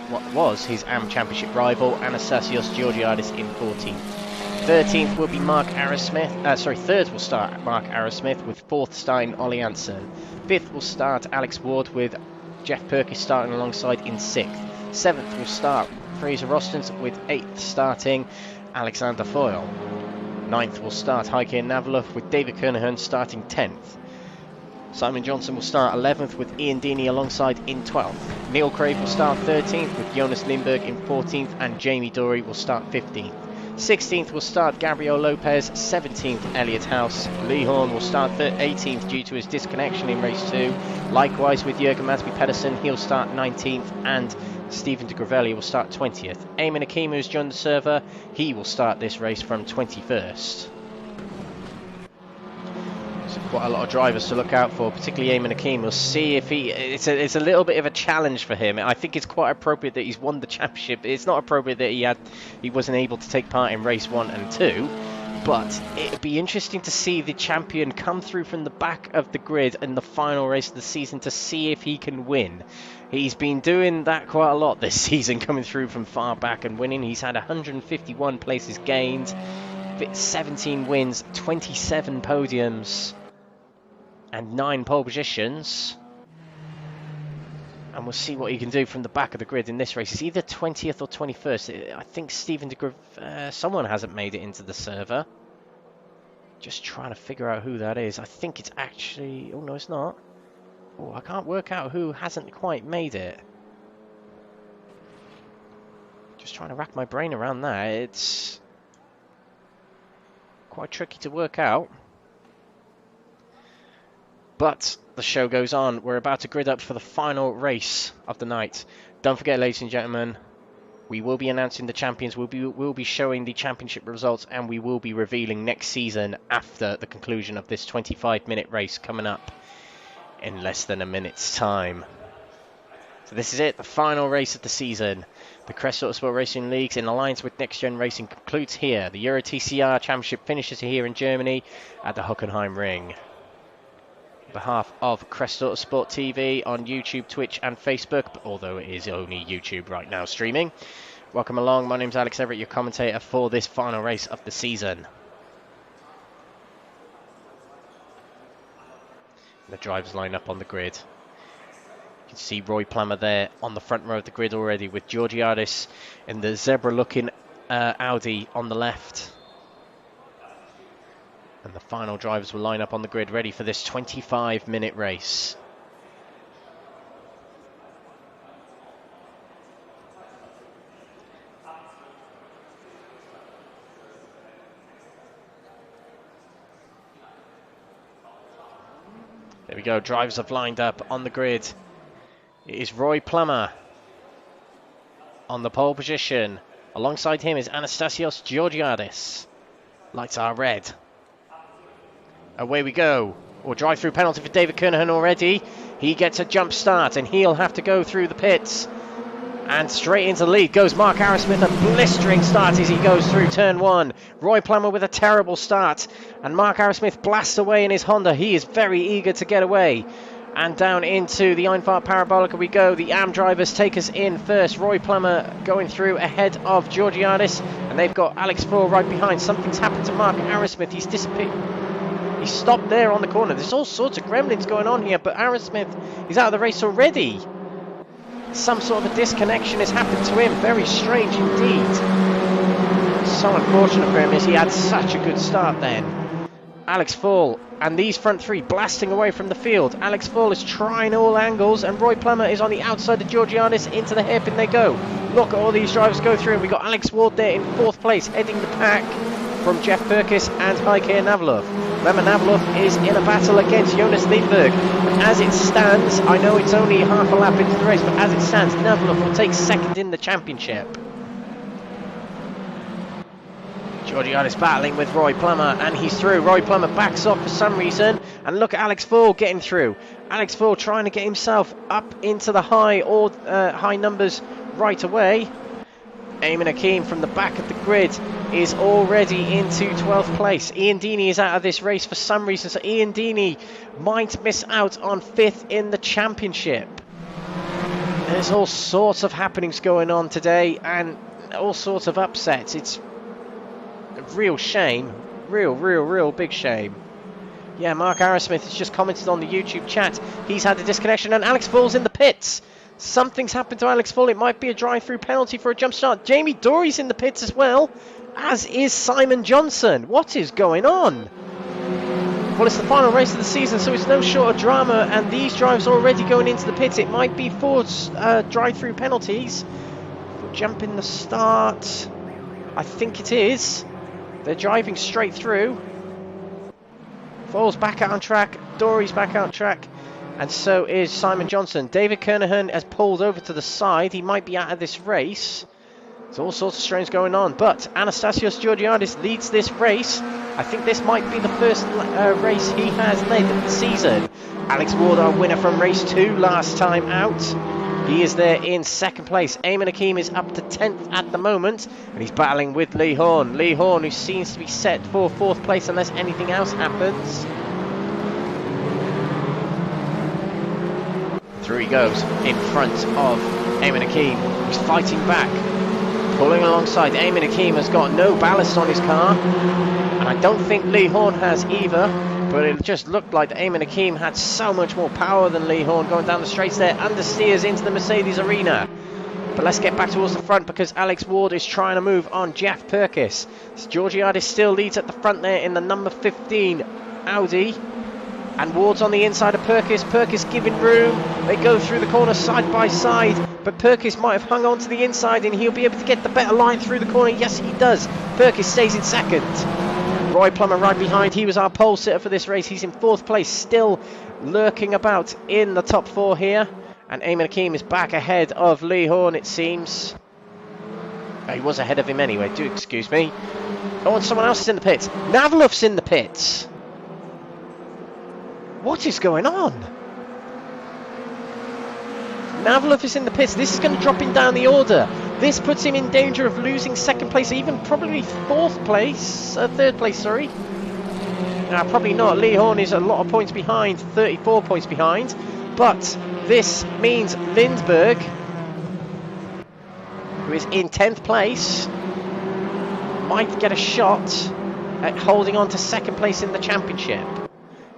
what was his AM Championship rival, Anastasios Georgiadis in 14th. 13th will be Mark Arrowsmith. Third will start Mark Arrowsmith, with 4th starting Ollie Janssen. 5th will start Alex Ward, with Jeff Perkins starting alongside in 6th. 7th will start Fraser Rostons, with 8th starting Alexander Foyle. 9th will start Hajker and Knaverlof, with David Kernahan starting 10th. Simon Johnson will start 11th, with Ian Deeney alongside in 12th. Neil Crave will start 13th, with Jonas Leanberg in 14th, and Jamie Dory will start 15th. 16th will start Gabriel Lopez, 17th Elliot House. Lee Horne will start 18th due to his disconnection in race 2. Likewise with Jürgen Madsby Pedersen, he'll start 19th, and Stephen de Gravelli will start 20th. Ayman Aqeem, who's joined the server, he will start this race from 21st. So quite a lot of drivers to look out for, particularly Ayman Aqeem. We'll see if it's a little bit of a challenge for him. I think it's quite appropriate that he's won the championship. It's not appropriate that he wasn't able to take part in race 1 and 2. But it'd be interesting to see the champion come through from the back of the grid in the final race of the season to see if he can win. He's been doing that quite a lot this season, coming through from far back and winning. He's had 151 places gained, 17 wins, 27 podiums, and 9 pole positions. And we'll see what he can do from the back of the grid in this race. It's either 20th or 21st. I think Stephen de Gravelli, someone hasn't made it into the server. Just trying to figure out who that is. I think it's actually... Oh, no, it's not. Oh, I can't work out who hasn't quite made it. Just trying to rack my brain around that. It's quite tricky to work out. But the show goes on. We're about to grid up for the final race of the night. Don't forget, ladies and gentlemen, we will be announcing the champions. We'll be showing the championship results, and we will be revealing next season after the conclusion of this 25-minute race coming up in less than a minute's time. So this is it, the final race of the season. The Crest Autosport Racing Leagues in alliance with NXTGEN Racing concludes here. The Euro TCR Championship finishes here in Germany at the Hockenheimring. On behalf of Crest Autosport TV on YouTube, Twitch and Facebook, although it is only YouTube right now streaming. Welcome along, my name's Alex Everett, your commentator for this final race of the season. The drivers line up on the grid. You can see Roy Plummer there on the front row of the grid already, with Georgiadis in the zebra-looking Audi on the left. And the final drivers will line up on the grid, ready for this 25-minute race. There we go, drivers have lined up on the grid. It is Roy Plummer on the pole position. Alongside him is Anastasios Georgiadis. Lights are red. Away we go. Or drive-through penalty for David Kernahan already. He gets a jump start and he'll have to go through the pits. And straight into the lead goes Mark Arrowsmith, a blistering start as he goes through turn one. Roy Plummer with a terrible start. And Mark Arrowsmith blasts away in his Honda. He is very eager to get away. And down into the Einfahrt Parabolica we go. The AM drivers take us in first. Roy Plummer going through ahead of Georgiadis. And they've got Alex Faure right behind. Something's happened to Mark Arrowsmith. He's disappeared. He stopped there on the corner. There's all sorts of gremlins going on here. But Arrowsmith is out of the race already. Some sort of a disconnection has happened to him. Very strange indeed. So unfortunate for him as he had such a good start then. Alex Faure and these front three blasting away from the field. Alex Faure is trying all angles and Roy Plummer is on the outside of Georgiadis. Into the hairpin they go. Look at all these drivers go through. We've got Alex Ward there in fourth place, heading the pack from Jeff Perkis and Hajker Knaverlof. Remember, Knaverlof is in a battle against Jonas Leanberg. As it stands, I know it's only half a lap into the race, but as it stands, Knaverlof will take second in the championship. Georgiadis battling with Roy Plummer, and he's through. Roy Plummer backs off for some reason, and look at Alex Faure getting through. Alex Faure trying to get himself up into the high numbers right away. Ayman Aqeem from the back of the grid is already into 12th place. Ian Deeney is out of this race for some reason, so Ian Deeney might miss out on 5th in the championship. There's all sorts of happenings going on today and all sorts of upsets. It's a real shame. Real big shame. Yeah, Mark Arrowsmith has just commented on the YouTube chat. He's had a disconnection and Alex Faure's in the pits. Something's happened to Alex Faure. It might be a drive-through penalty for a jump start. Jamie Dory's in the pits as well, as is Simon Johnson. What is going on? Well, it's the final race of the season, so it's no short of drama, and these drivers are already going into the pits. It might be Ford's drive-through penalties for jumping the start. I think it is. They're driving straight through. Faure's back out on track. Dory's back out on track. And so is Simon Johnson. David Kernahan has pulled over to the side. He might be out of this race. There's all sorts of strains going on. But Anastasios Georgiadis leads this race. I think this might be the first race he has led of the season. Alex Ward, our winner from race 2 last time out. He is there in second place. Ayman Aqeem is up to 10th at the moment. And he's battling with Lee Horne. Lee Horne, who seems to be set for 4th place unless anything else happens. Through he goes in front of Ayman Aqeem. He's fighting back, pulling alongside. Ayman Aqeem has got no ballast on his car, and I don't think Lee Horne has either, but it just looked like Ayman Aqeem had so much more power than Lee Horne going down the straights there. Understeers into the Mercedes arena. But let's get back towards the front because Alex Ward is trying to move on Jeff Perkis. Georgiadis still leads at the front there in the number 15 Audi. And Ward's on the inside of Perkis. Perkis giving room. They go through the corner side by side. But Perkis might have hung on to the inside and he'll be able to get the better line through the corner. Yes, he does. Perkis stays in second. Roy Plummer right behind. He was our pole sitter for this race. He's in 4th place. Still lurking about in the top 4 here. And Ayman Aqeem is back ahead of Lee Horne, it seems. Oh, he was ahead of him anyway. Do excuse me. Oh, and someone else is in the pits. Knaverlof's in the pits. What is going on? Knaverlof is in the pits. This is going to drop him down the order. This puts him in danger of losing second place, even probably 4th place, 3rd place, sorry. Probably not. Lee Horne is a lot of points behind, 34 points behind. But this means Lindberg, who is in 10th place, might get a shot at holding on to second place in the championship.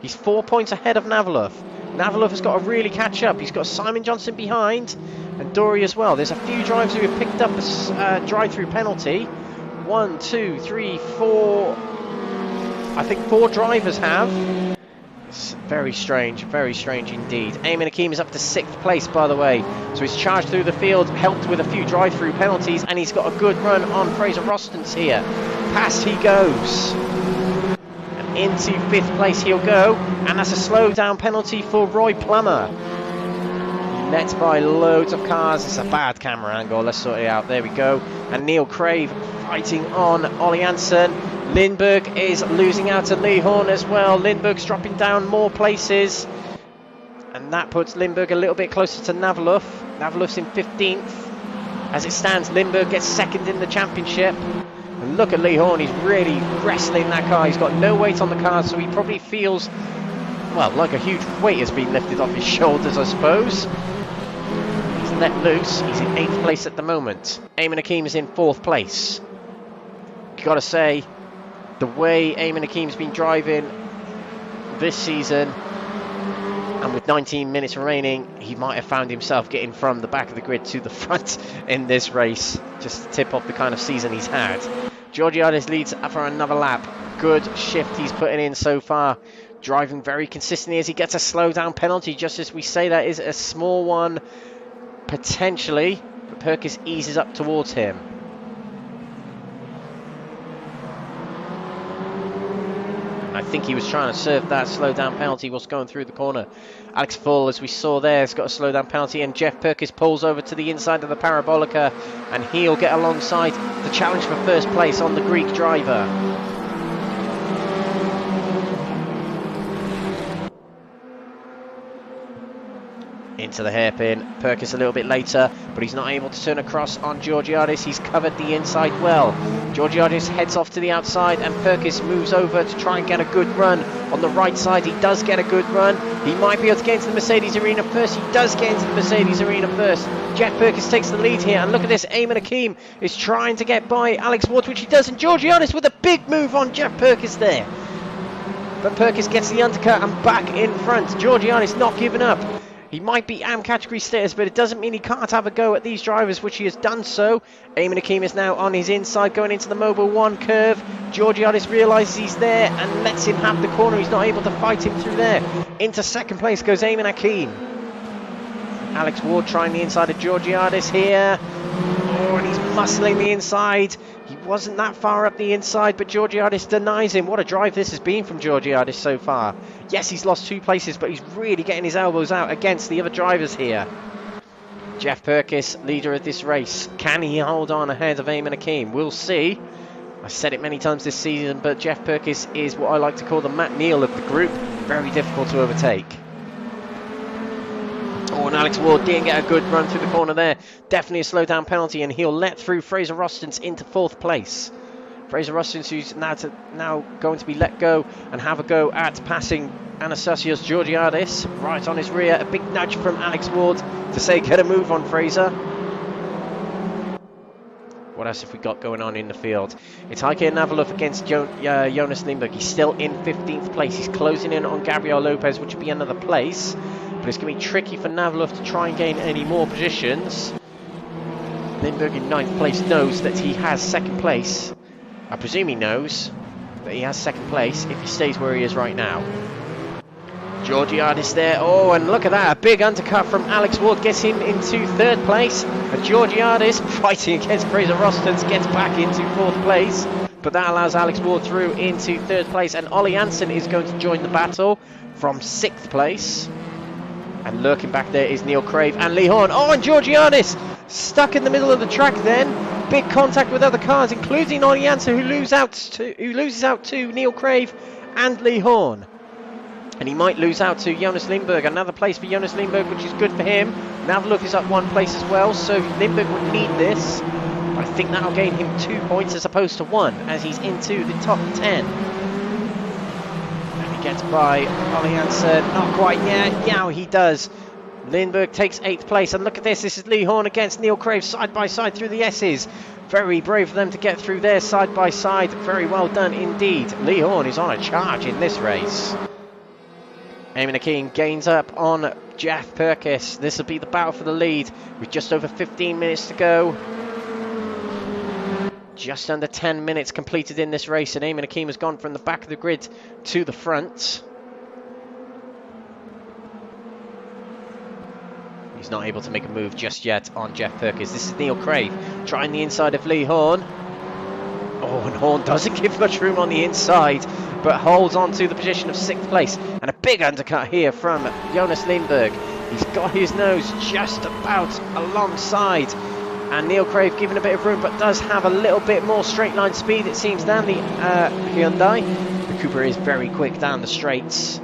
He's 4 points ahead of Knaverlof. Knaverlof has got to really catch up. He's got Simon Johnson behind and Dory as well. There's a few drivers who have picked up a drive-through penalty. 1, 2, 3, 4. I think 4 drivers have. It's very strange indeed. Ayman Aqeem is up to 6th place, by the way. So he's charged through the field, helped with a few drive-through penalties, and he's got a good run on Fraser Rostons here. Past he goes. And into 5th place he'll go. And that's a slow-down penalty for Roy Plummer. Let by loads of cars. It's a bad camera angle. Let's sort it out. There we go. And Neil Crave fighting on Ollie Hansen. Lindberg is losing out to Lee Horne as well. Lindberg's dropping down more places. And that puts Lindberg a little bit closer to Knaverlof. Knaverlof's in 15th. As it stands, Lindberg gets 2nd in the championship. And look at Lee Horne. He's really wrestling that car. He's got no weight on the car, so he probably feels, well, like a huge weight has been lifted off his shoulders, I suppose. He's let loose. He's in 8th place at the moment. Ayman Aqeem is in 4th place. Gotta say, the way Ayman Aqeem's been driving this season, and with 19 minutes remaining, he might have found himself getting from the back of the grid to the front in this race, just to tip off the kind of season he's had. Georgiadis leads for another lap. Good shift he's putting in so far, driving very consistently as he gets a slowdown penalty. Just as we say, that is a small one potentially, but Perkis eases up towards him. I think he was trying to serve that slowdown penalty whilst going through the corner. Alex Full, as we saw there, has got a slowdown penalty, and Jeff Perkis pulls over to the inside of the Parabolica, and he'll get alongside the challenge for first place on the Greek driver. Into the hairpin. Perkis a little bit later, but he's not able to turn across on Georgiadis. He's covered the inside well. Georgiadis heads off to the outside, and Perkis moves over to try and get a good run on the right side. He does get a good run. He might be able to get into the Mercedes arena first. He does get into the Mercedes arena first. Jeff Perkis takes the lead here, and look at this. Ayman Aqeem is trying to get by Alex Ward, which he does, and Georgiadis with a big move on Jeff Perkis there. But Perkis gets the undercut and back in front. Georgiadis not giving up. He might be AM category status, but it doesn't mean he can't have a go at these drivers, which he has done so. Ayman Aqeem is now on his inside, going into the Mobile 1 curve. Georgiadis realises he's there and lets him have the corner. He's not able to fight him through there. Into second place goes Ayman Aqeem. Alex Ward trying the inside of Georgiadis here. Oh, and he's muscling the inside. He wasn't that far up the inside, but Georgiadis denies him. What a drive this has been from Georgiadis so far. Yes, he's lost 2 places, but he's really getting his elbows out against the other drivers here. Jeff Perkis, leader of this race. Can he hold on ahead of Ayman Aqeem? We'll see. I've said it many times this season, but Jeff Perkis is what I like to call the Matt Neal of the group. Very difficult to overtake. Oh, and Alex Ward didn't get a good run through the corner there. Definitely a slowdown penalty, and he'll let through Fraser Rostons into 4th place. Fraser Rostons, who's now going to be let go and have a go at passing Anastasios Georgiadis right on his rear. A big nudge from Alex Ward to say, get a move on, Fraser. What else have we got going on in the field? It's Hajker Knaverlof against Jonas Leanberg. He's still in 15th place. He's closing in on Gabriel Lopez, which would be another place. But it's going to be tricky for Knaverlof to try and gain any more positions. Lindberg in 9th place knows that he has 2nd place. I presume he knows that he has 2nd place if he stays where he is right now. Georgiadis there. Oh, and look at that. A big undercut from Alex Ward gets him into 3rd place. And Georgiadis, fighting against Fraser Rostons, gets back into 4th place. But that allows Alex Ward through into 3rd place. And Ollie Hansen is going to join the battle from 6th place. And lurking back there is Neil Crave and Lee Horne. Oh, and Georgiadis stuck in the middle of the track then. Big contact with other cars, including Ollie Hansen, who loses out to Neil Crave and Lee Horne. And he might lose out to Jonas Leanberg. Another place for Jonas Leanberg, which is good for him. Knaverlof is up 1 place as well, so Lindberg would need this. But I think that'll gain him 2 points as opposed to 1, as he's into the top 10. gets by Ollie Hansen. Not quite yet. Yeah, he does. Lindberg takes 8th place, and look at this. This is Lee Horne against Neil Crave side by side through the S's. Very brave for them to get through there side by side. Very well done indeed. Lee Horne is on a charge in this race. Ayman Aqeem gains up on Jeff Perkis. This will be the battle for the lead with just over 15 minutes to go. Just under 10 minutes completed in this race, and Ayman Aqeem has gone from the back of the grid to the front. He's not able to make a move just yet on Jeff Perkins. This is Neil Crave trying the inside of Lee Horne. Oh, and Horne doesn't give much room on the inside, but holds on to the position of 6th place. And a big undercut here from Jonas Leanberg. He's got his nose just about alongside. And Neil Crave giving a bit of room, but does have a little bit more straight line speed, it seems, than the Hyundai. The Cooper is very quick down the straights.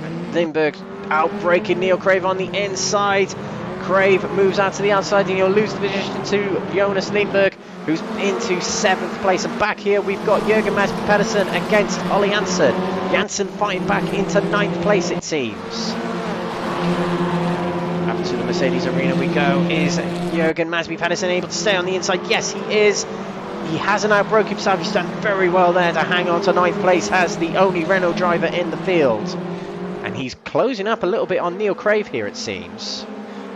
And Lindberg outbraking Neil Crave on the inside. Crave moves out to the outside, and he'll lose the position to Jonas Leanberg, who's into 7th place. And back here we've got Jürgen Masby-Pedersen against Ollie Jansen. Jansen fighting back into 9th place, it seems. Up to the Mercedes arena we go. Is Jürgen Masby-Pedersen able to stay on the inside? Yes, he is. He hasn't outbroke himself. He's done very well there to hang on to 9th place as the only Renault driver in the field. And he's closing up a little bit on Neil Crave here, it seems.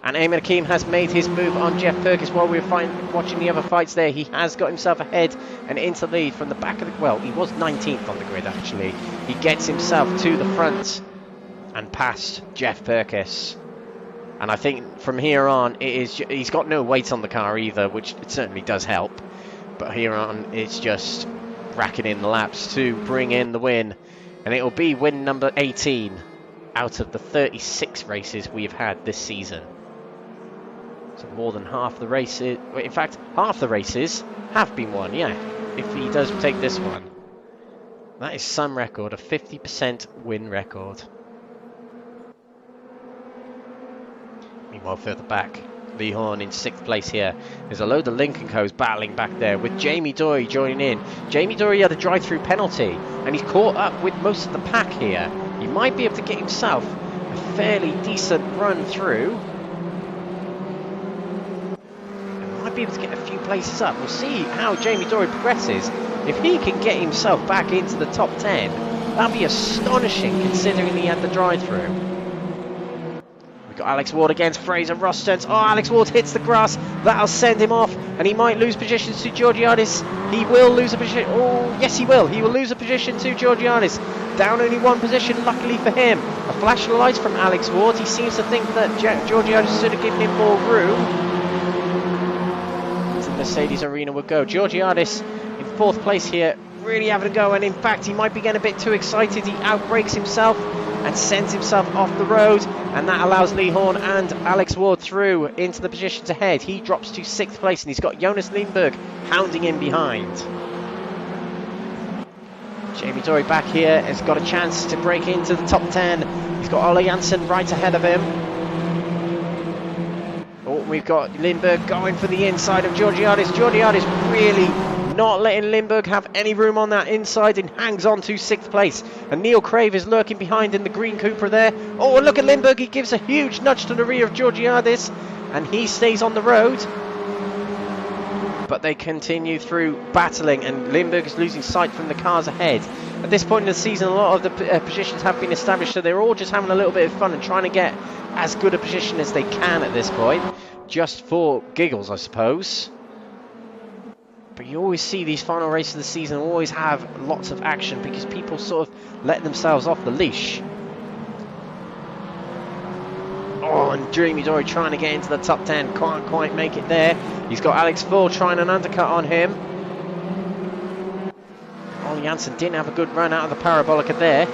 And Ayman Aqeem has made his move on Jeff Perkins. While we were watching the other fights there, he has got himself ahead and into lead from the back of the... Well, he was 19th on the grid, actually. He gets himself to the front and past Jeff Perkins. And I think from here on, he's got no weight on the car either, which it certainly does help. But here on, it's just racking in the laps to bring in the win. And it will be win number 18 out of the 36 races we've had this season. So more than half the races, in fact, half the races have been won, yeah, if he does take this one. That is some record, a 50% win record. Meanwhile, further back, Lee Horne in 6th place here. There's a load of Lincoln Co's battling back there with Jamie Dory joining in. Jamie Dory had a drive-through penalty, and he's caught up with most of the pack here. He might be able to get himself a fairly decent run through. And might be able to get a few places up. We'll see how Jamie Dory progresses. If he can get himself back into the top 10, that'd be astonishing considering he had the drive-through. We've got Alex Ward against Fraser Rostent. Oh, Alex Ward hits the grass. That'll send him off, and he might lose positions to Georgiadis. He will lose a position. Oh, yes, he will. He will lose a position to Georgiadis. Down only one position, luckily for him. A flash of lights from Alex Ward. He seems to think that Georgiadis should have given him more room. To the Mercedes arena will go. Georgiadis in 4th place here, really having a go, and in fact, he might be getting a bit too excited. He outbrakes himself and sends himself off the road, and that allows Lee Horne and Alex Ward through into the positions ahead. He drops to 6th place, and he's got Jonas Leanberg hounding him behind. Jamie Dory back here has got a chance to break into the top 10. He's got Ollie Jansen right ahead of him. Oh, we've got Lindberg going for the inside of Georgiadis. Georgiadis really not letting Lindberg have any room on that inside, and hangs on to 6th place. And Neil Crave is lurking behind in the green Cooper there. Oh, and look at Lindberg. He gives a huge nudge to the rear of Georgiadis, and he stays on the road. But they continue through battling, and Lindberg is losing sight from the cars ahead. At this point in the season, a lot of the positions have been established, so they're all just having a little bit of fun and trying to get as good a position as they can at this point, just for giggles, I suppose. But you always see these final races of the season always have lots of action because people sort of let themselves off the leash. Oh, and Jamie Dory trying to get into the top 10, can't quite make it there. He's got Alex Ford trying an undercut on him. Ollie Jansen didn't have a good run out of the parabolica there.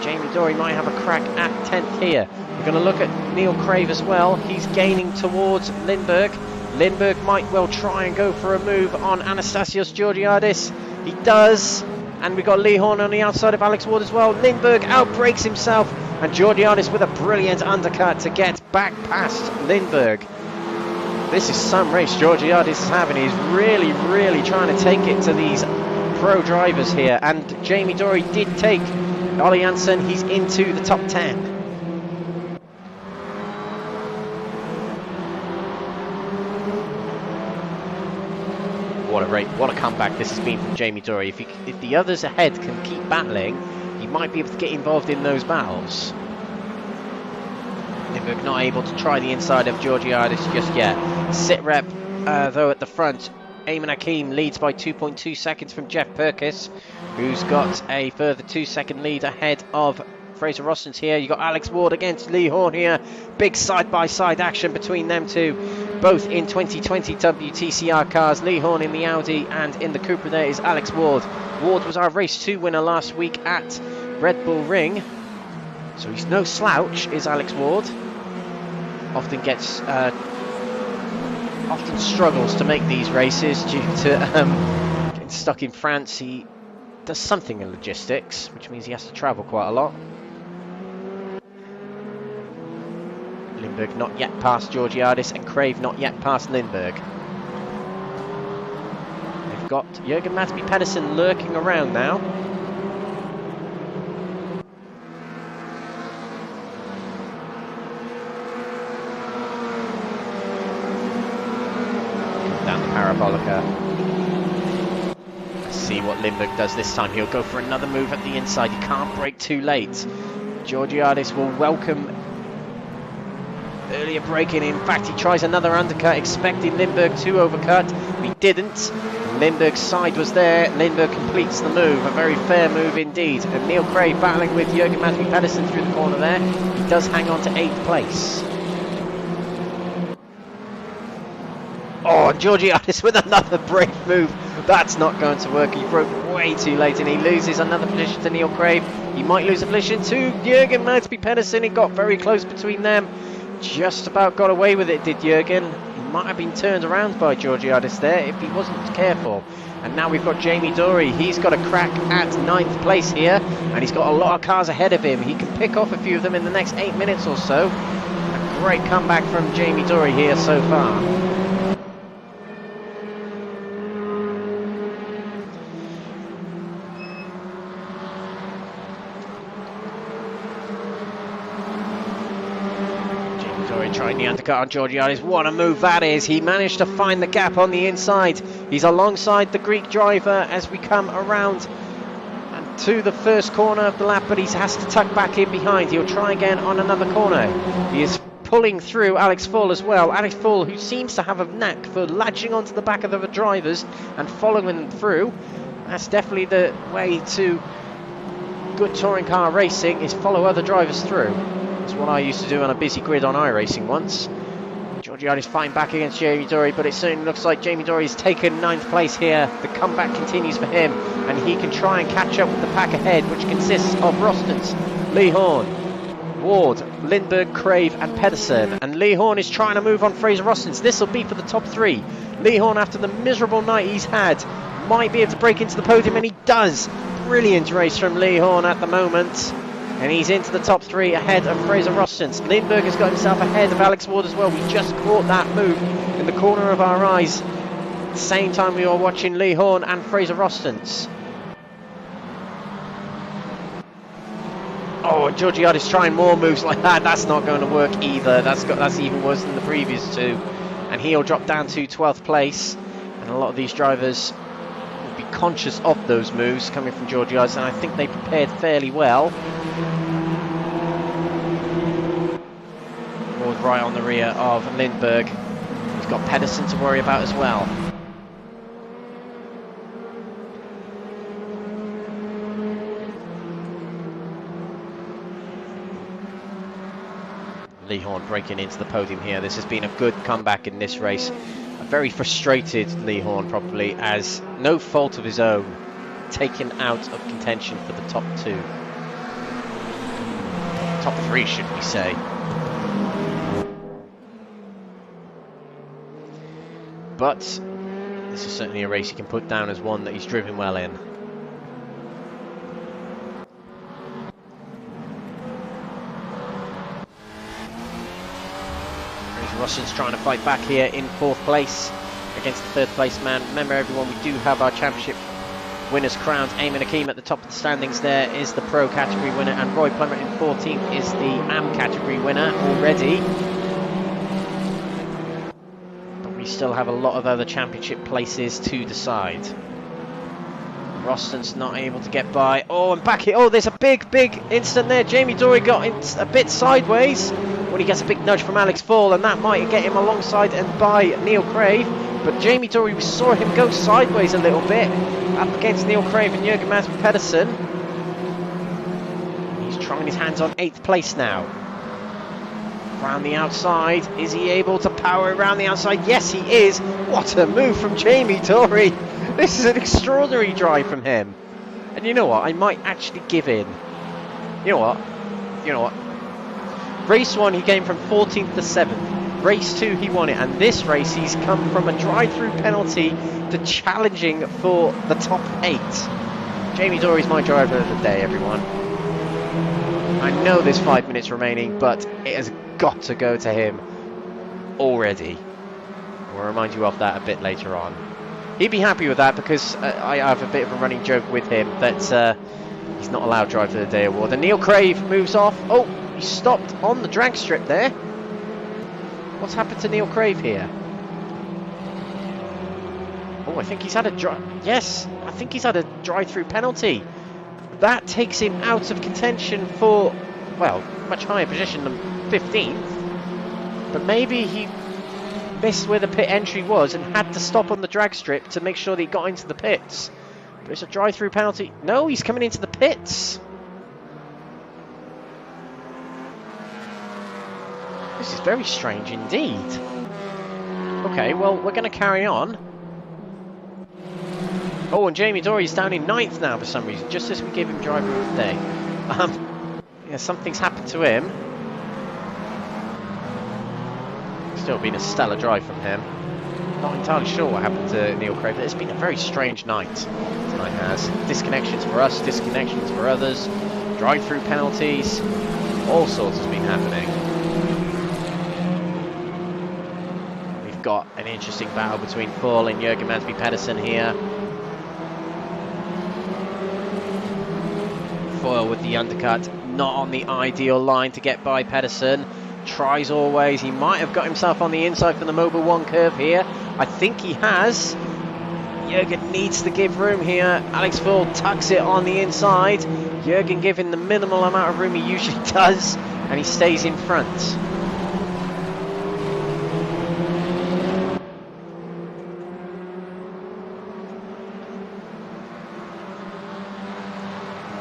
Jamie Dory might have a crack at 10th here. We're going to look at Neil Crave as well. He's gaining towards Lindberg. Lindberg might well try and go for a move on Anastasios Georgiadis. He does. And we've got Lee Horne on the outside of Alex Ward as well. Lindberg outbrakes himself. And Georgiadis with a brilliant undercut to get back past Lindberg. This is some race Georgiadis is having. He's really, really trying to take it to these pro drivers here, and Jamie Dory did take Ollie Janssen. He's into the top 10. What a comeback this has been from Jamie Dory. If the others ahead can keep battling, he might be able to get involved in those battles. Lindberg not able to try the inside of Georgiadis just yet. Sit rep though at the front. Ayman Aqeem leads by 2.2 seconds from Jeff Perkis, who's got a further 2-second lead ahead of Fraser Rostens here. You've got Alex Ward against Lee Horne here. Big side-by-side action between them two, both in 2020 WTCR cars. Lee Horne in the Audi, and in the Cooper there is Alex Ward. Ward was our Race 2 winner last week at Red Bull Ring, so he's no slouch, is Alex Ward. Often struggles to make these races due to getting stuck in France. He does something in logistics, which means he has to travel quite a lot. Lindberg not yet past Georgiadis, and Crave not yet past Lindberg. They've got Jürgen Madsby Pedersen lurking around now. Down the Parabolica. Let's see what Lindberg does this time. He'll go for another move at the inside. He can't brake too late. Georgiadis will welcome earlier braking. In fact, he tries another undercut, expecting Lindberg to overcut. He didn't. Lindberg's side was there. Lindberg completes the move. A very fair move indeed. And Neil Craig battling with Jürgen Madsby Pedersen through the corner there. He does hang on to 8th place. Oh, and Georgiadis with another brave move. That's not going to work. He broke way too late, and he loses another position to Neil Craig. He might lose a position to Jürgen Madsby Pedersen. It got very close between them. Just about got away with it, did Jürgen. He might have been turned around by Georgiadis there if he wasn't careful. And now we've got Jamie Dory. He's got a crack at 9th place here, and he's got a lot of cars ahead of him. He can pick off a few of them in the next 8 minutes or so. A great comeback from Jamie Dory here so far. Trying the undercut on Georgiadis. What a move that is. He managed to find the gap on the inside. He's alongside the Greek driver as we come around and to the first corner of the lap, but he has to tuck back in behind. He'll try again on another corner. He is pulling through Alex Fall as well. Alex Fall, who seems to have a knack for latching onto the back of the drivers and following them through. That's definitely the way to good touring car racing, is follow other drivers through. That's what I used to do on a busy grid on iRacing once. Georgiadis fighting back against Jamie Dory, but it certainly looks like Jamie Dory's taken 9th place here. The comeback continues for him, and he can try and catch up with the pack ahead, which consists of Rostens, Lee Horne, Ward, Lindberg, Crave and Pedersen. And Lee Horne is trying to move on Fraser Rostens. This will be for the top 3. Lee Horne, after the miserable night he's had, might be able to break into the podium, and he does. Brilliant race from Lee Horne at the moment. And he's into the top 3 ahead of Fraser Rostens. Lindberg has got himself ahead of Alex Ward as well. We just caught that move in the corner of our eyes. At the same time we were watching Lee Horne and Fraser Rostens. Oh, and Georgiadis trying more moves like that. That's not going to work either. That's even worse than the previous 2. And he'll drop down to 12th place. And a lot of these drivers will be conscious of those moves coming from Georgiadis, and I think they prepared fairly well. Ward right on the rear of Lindberg. He's got Pedersen to worry about as well. Lee Horne breaking into the podium here. This has been a good comeback in this race. A very frustrated Lee Horne probably, as no fault of his own, taken out of contention for the top 2. Top 3 should we say. But this is certainly a race he can put down as one that he's driven well in. Rostens trying to fight back here in 4th place against the 3rd place man. Remember everyone, we do have our championship winners crowned. Ayman Aqeem at the top of the standings there is the Pro category winner, and Roy Plummer in 14th is the AM category winner already. But we still have a lot of other championship places to decide. Roston's not able to get by. Oh, and back here. Oh, there's a big incident there. Jamie Dory got in a bit sideways when he gets a big nudge from Alex Fall, and that might get him alongside and by Neil Crave. But Jamie Dory, we saw him go sideways a little bit up against Neil Crave and Jürgen Mansby Pedersen. He's trying his hands on 8th place now. Around the outside, is he able to power around the outside? Yes, he is. What a move from Jamie Dory. This is an extraordinary drive from him. And you know what? I might actually give in. You know what? Race 1, he came from 14th to 7th. Race 2, he won it. And this race, he's come from a drive-through penalty to challenging for the top 8. Jamie Dory's my driver of the day, everyone. I know there's 5 minutes remaining, but it has got to go to him already. We'll remind you of that a bit later on. He'd be happy with that, because I have a bit of a running joke with him that he's not allowed Driver of the Day award. And Neil Crave moves off. Oh, he stopped on the drag strip there. What's happened to Neil Crave here? Oh, I think he's had a yes, I think he's had a drive-through penalty. That takes him out of contention for, well, much higher position than 15th. But maybe he missed where the pit entry was and had to stop on the drag strip to make sure that he got into the pits. But it's a drive-through penalty. No, he's coming into the pits. This is very strange indeed. Okay, well, we're going to carry on. Oh, and Jamie Dory's down in 9th now for some reason, just as we gave him driver of the day. Yeah, something's happened to him. Still been a stellar drive from him. Not entirely sure what happened to Neil Crave, but it's been a very strange night tonight has. Disconnections for us, disconnections for others, drive-through penalties, all sorts has been happening. We've got an interesting battle between Paul and Jürgen Mansby Pedersen here. Foyle with the undercut, not on the ideal line to get by Pedersen. Tries always. He might have got himself on the inside for the Mobile 1 curve here. I think he has. Jürgen needs to give room here. Alex Foyle tucks it on the inside. Jürgen giving the minimal amount of room he usually does, and he stays in front.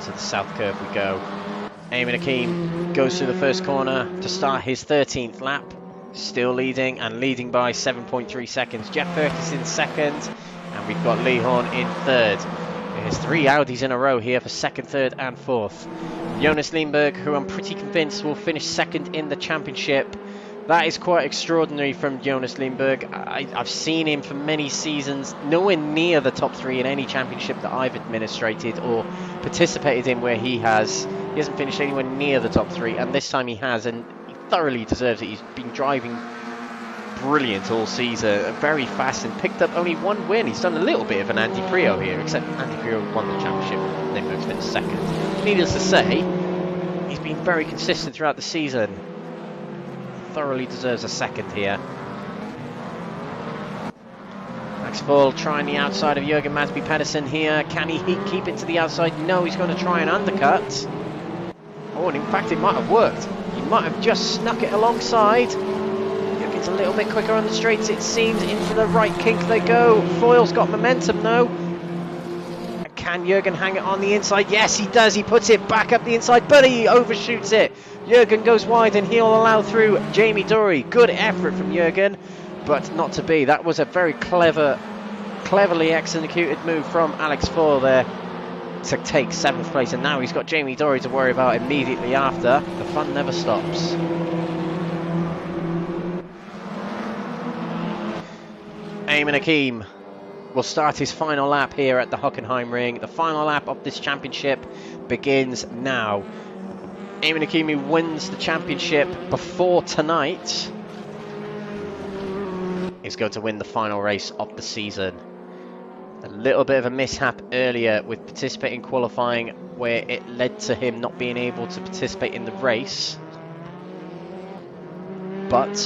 To the south curve we go. Ayman Aqeem goes through the first corner to start his 13th lap. Still leading, and leading by 7.3 seconds. Jeff Ferguson second, and we've got Lee Horne in third. There's 3 Audis in a row here for second, third and fourth. Jonas Leanberg, who I'm pretty convinced will finish second in the championship. That is quite extraordinary from Jonas Leanberg. I've seen him for many seasons, nowhere near the top 3 in any championship that I've administrated or participated in where he has. He hasn't finished anywhere near the top 3, and this time he has, and he thoroughly deserves it. He's been driving brilliant all season, very fast, and picked up only 1 win. He's done a little bit of an Andy Prio here, except Andy Prio won the championship. Lindberg's finished second. Needless to say, he's been very consistent throughout the season. Thoroughly deserves a second here. Max Foyle trying the outside of Jürgen Mansby Pedersen here. Can he keep it to the outside? No, he's going to try and undercut. Oh, and in fact it might have worked. He might have just snuck it alongside. Jürgen's a little bit quicker on the straights, it seems. Into the right kink they go. Foyle's got momentum though. Can Jürgen hang it on the inside? Yes, he does. He puts it back up the inside, but he overshoots it. Jürgen goes wide, and he'll allow through Jamie Dory. Good effort from Jürgen, but not to be. That was a very cleverly executed move from Alex Foyle there to take 7th place, and now he's got Jamie Dory to worry about immediately after. The fun never stops. Ayman Aqeem will start his final lap here at the Hockenheimring. The final lap of this championship begins now. Ayman Aqeem, who wins the championship before tonight, is going to win the final race of the season. A little bit of a mishap earlier with participating qualifying where it led to him not being able to participate in the race. But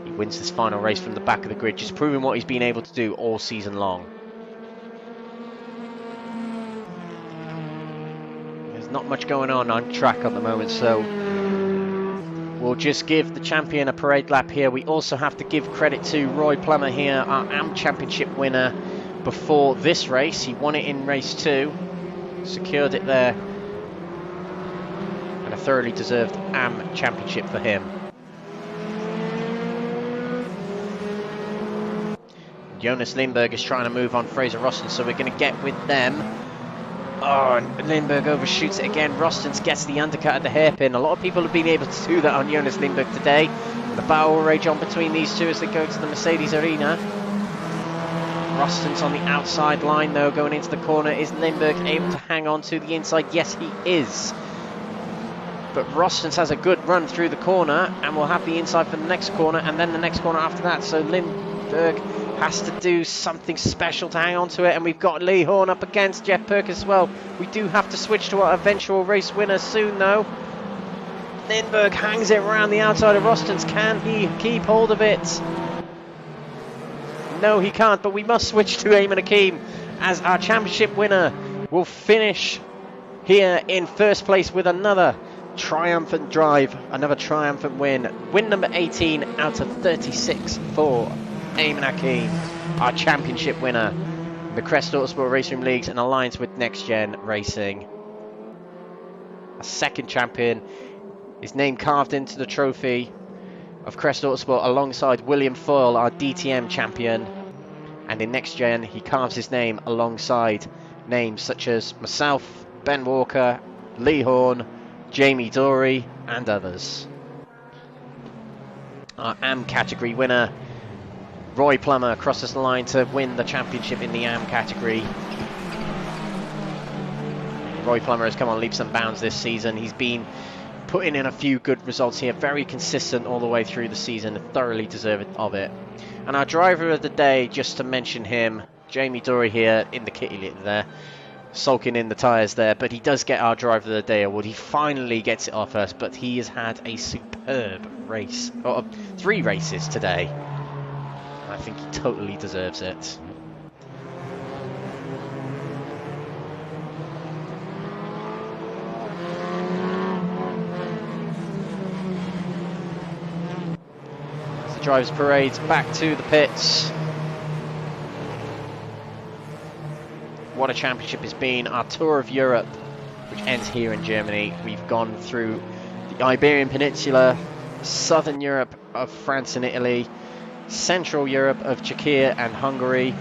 he wins this final race from the back of the grid, just proving what he's been able to do all season long. There's not much going on track at the moment, so we'll just give the champion a parade lap here. We also have to give credit to Roy Plummer here, our AM Championship winner before this race. He won it in race 2, secured it there, and a thoroughly deserved AM Championship for him. Jonas Leanberg is trying to move on Fraser Roston, so we're going to get with them. Oh, and Lindberg overshoots it again. Rostons gets the undercut at the hairpin. A lot of people have been able to do that on Jonas Leanberg today. The battle will rage on between these two as they go to the Mercedes Arena. Roston's on the outside line though, going into the corner. Is Lindberg able to hang on to the inside? Yes, he is. But Rostons has a good run through the corner and will have the inside for the next corner and then the next corner after that. So Lindberg has to do something special to hang on to it, and we've got Lee Horne up against Jeff Perkins as well. We do have to switch to our eventual race winner soon though. Lindberg hangs it around the outside of Rostons. Can he keep hold of it? No, he can't, but we must switch to Ayman Aqeem as our championship winner will finish here in first place with another triumphant drive, another triumphant win. Win number 18 out of 36 for Ayman Aqeem, our championship winner. The Crest Autosport RaceRoom Leagues in alliance with NXTGEN Racing. A second champion. His name carved into the trophy of Crest Autosport alongside William Foyle, our DTM champion. And in NXTGEN, he carves his name alongside names such as myself, Ben Walker, Lee Horne, Jamie Dory, and others. Our AM category winner, Roy Plummer, crosses the line to win the championship in the AM category. Roy Plummer has come on leaps and bounds this season. He's been putting in a few good results here, very consistent all the way through the season, thoroughly deserving of it. And our driver of the day, just to mention him, Jamie Dory here in the kitty litter there, sulking in the tyres there, but he does get our driver of the day award. He finally gets it off us, but he has had a superb race, or 3 races today. I think he totally deserves it. As the drivers parade back to the pits. What a championship it's been. Our tour of Europe, which ends here in Germany. We've gone through the Iberian Peninsula, southern Europe of France and Italy, Central Europe of Czechia and Hungary,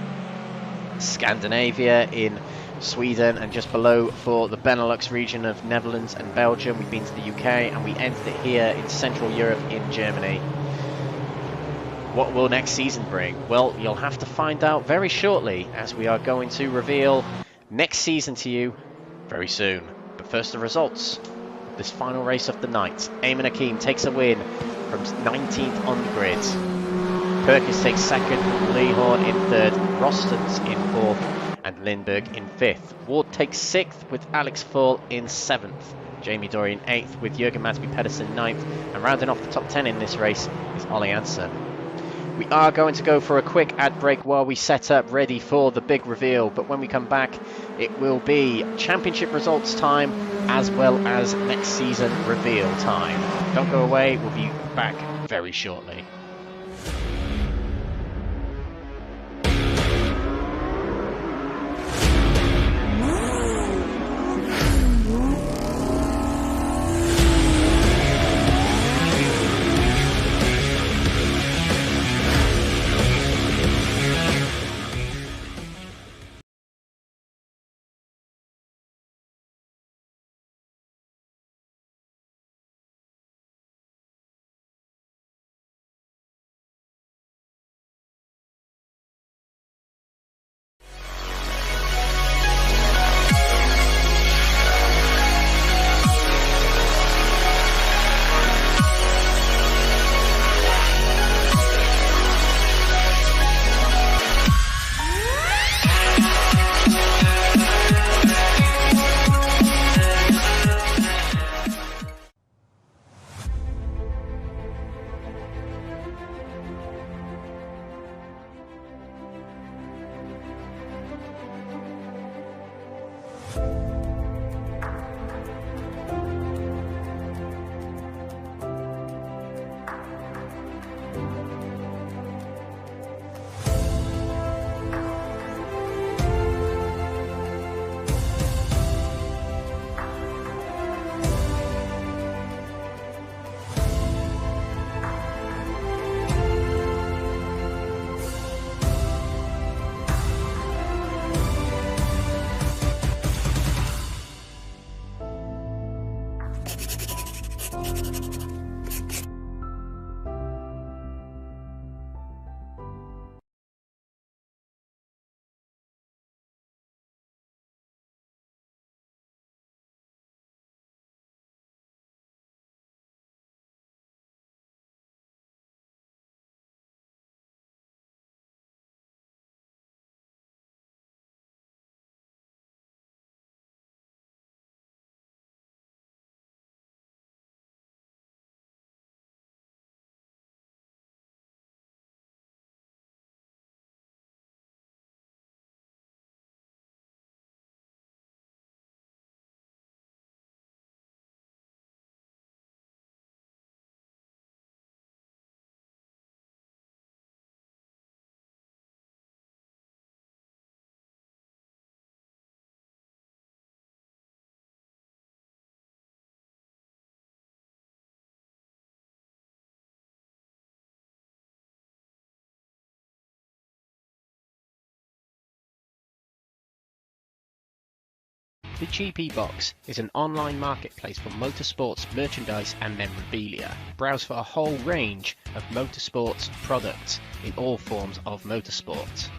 Scandinavia in Sweden, and just below for the Benelux region of Netherlands and Belgium. We've been to the UK, and we ended it here in Central Europe in Germany. What will next season bring? Well, you'll have to find out very shortly, as we are going to reveal next season to you very soon. But first, the results of this final race of the night. Ayman Aqeem takes a win from 19th on the grid. Perkins takes second, Lee Horne in third, Rostons in fourth, and Lindberg in fifth. Ward takes sixth with Alex Foyle in seventh. Jamie Dory in eighth with Jürgen Madsby Pedersen ninth, and rounding off the top 10 in this race is Ollie Hansen. We are going to go for a quick ad break while we set up ready for the big reveal, but when we come back it will be championship results time as well as next season reveal time. Don't go away, we'll be back very shortly. The GP Box is an online marketplace for motorsports merchandise and memorabilia. Browse for a whole range of motorsports products in all forms of motorsport.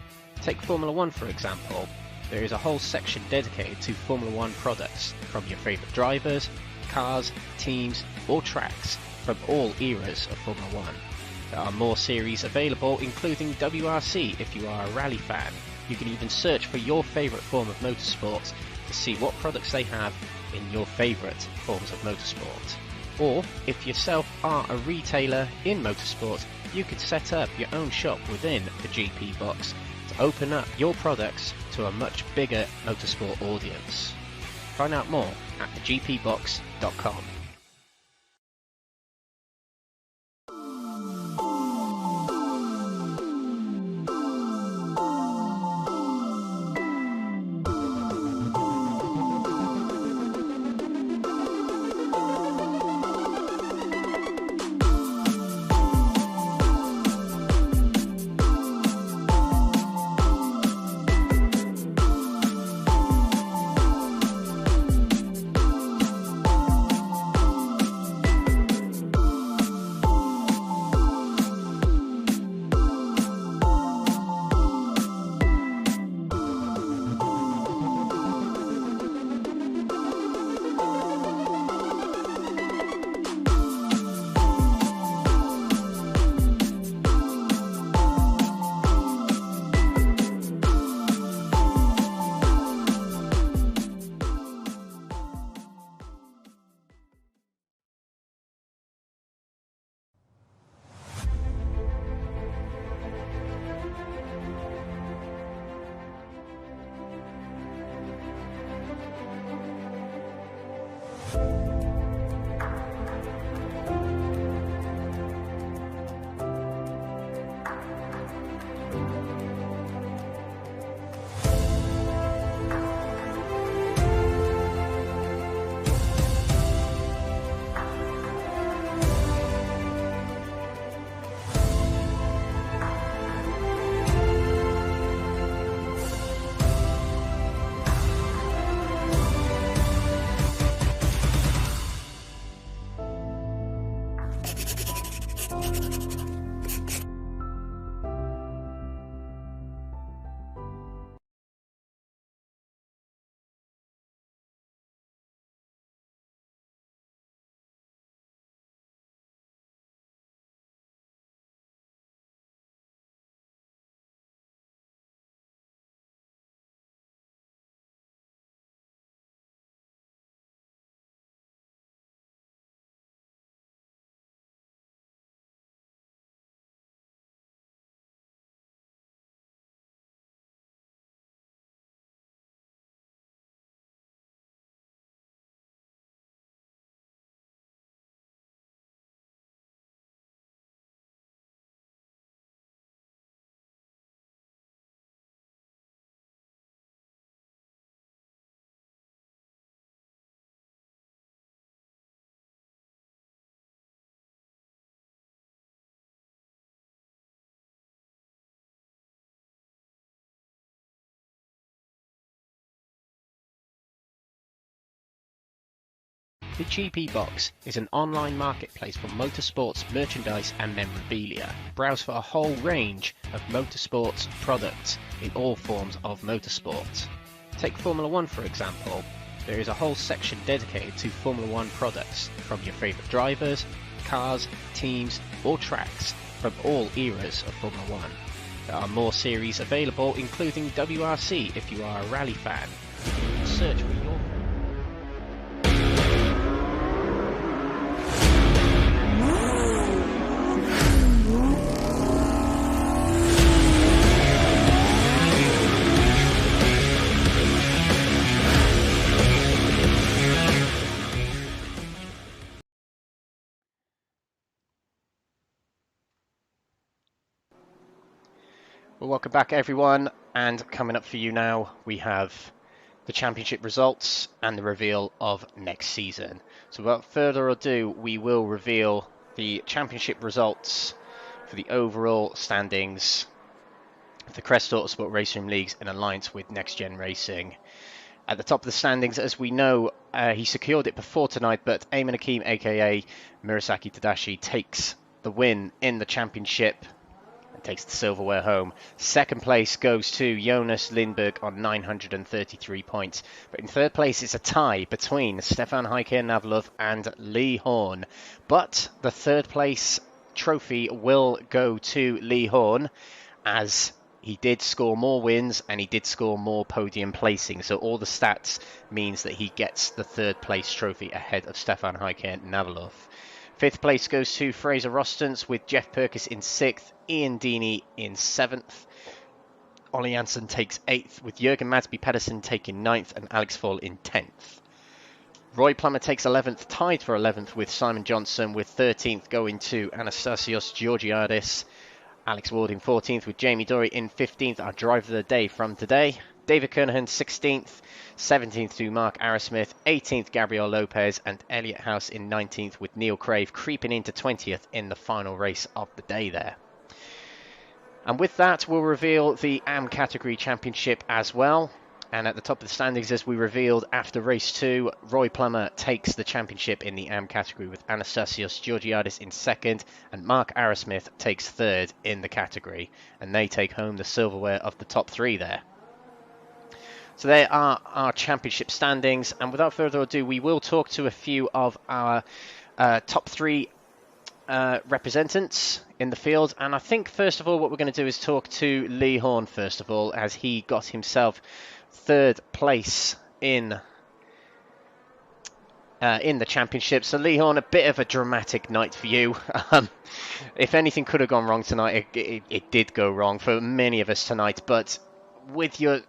Take Formula 1 for example. There is a whole section dedicated to Formula 1 products from your favourite drivers, cars, teams or tracks from all eras of Formula 1. There are more series available, including WRC if you are a rally fan. You can even search for your favourite form of motorsport to see what products they have in your favourite forms of motorsport. Or, if yourself are a retailer in motorsport, you could set up your own shop within the GP Box to open up your products to a much bigger motorsport audience. Find out more at thegpbox.com. The GP Box is an online marketplace for motorsports merchandise and memorabilia. Browse for a whole range of motorsports products in all forms of motorsport. Take Formula One for example. There is a whole section dedicated to Formula One products from your favourite drivers, cars, teams or tracks from all eras of Formula One. There are more series available, including WRC if you are a rally fan. Search for your Well, welcome back everyone, and coming up for you now we have the championship results and the reveal of next season. So without further ado, we will reveal the championship results for the overall standings of the Crest Autosport RaceRoom Leagues in alliance with NXTGEN Racing. At the top of the standings, as we know, he secured it before tonight, but Ayman Aqeem, aka Murasaki Tadashi, takes the win in the championship. Takes the silverware home. Second place goes to Jonas Leanberg on 933 points. But in third place it's a tie between Stefan Hajker Knaverlof and Lee Horne. But the third place trophy will go to Lee Horne, as he did score more wins and he did score more podium placings. So all the stats means that he gets the third place trophy ahead of Stefan Hajker Knaverlof. Fifth place goes to Fraser Rostons, with Jeff Perkis in 6th, Ian Deeney in 7th. Ollie Janssen takes 8th, with Jürgen Madsby Pedersen taking 9th and Alex Fall in 10th. Roy Plummer takes 11th, tied for 11th with Simon Johnson, with 13th going to Anastasios Georgiadis. Alex Ward in 14th, with Jamie Dory in 15th, our driver of the day from today. David Kernahan 16th, 17th to Mark Arrowsmith, 18th Gabriel Lopez, and Elliot House in 19th, with Neil Crave creeping into 20th in the final race of the day there. And with that, we'll reveal the AM category championship as well. And at the top of the standings, as we revealed after race 2, Roy Plummer takes the championship in the AM category, with Anastasios Georgiadis in 2nd, and Mark Arrowsmith takes 3rd in the category, and they take home the silverware of the top 3 there. So there are our championship standings, and without further ado, we will talk to a few of our top 3 representatives in the field. And I think first of all what we're going to do is talk to Lee Horne first of all, as he got himself 3rd place in the championship. So Lee Horne, a bit of a dramatic night for you. If anything could have gone wrong tonight, it did go wrong for many of us tonight, but with your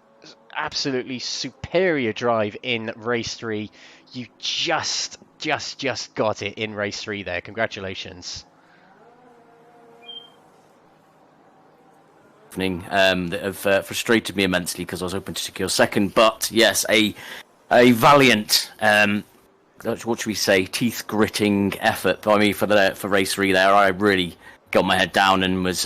absolutely superior drive in race 3, you just got it in race 3 there. Congratulations. That have frustrated me immensely, because I was hoping to secure 2nd, but yes, a valiant what should we say, teeth gritting effort by me for race 3 there. I really got my head down and was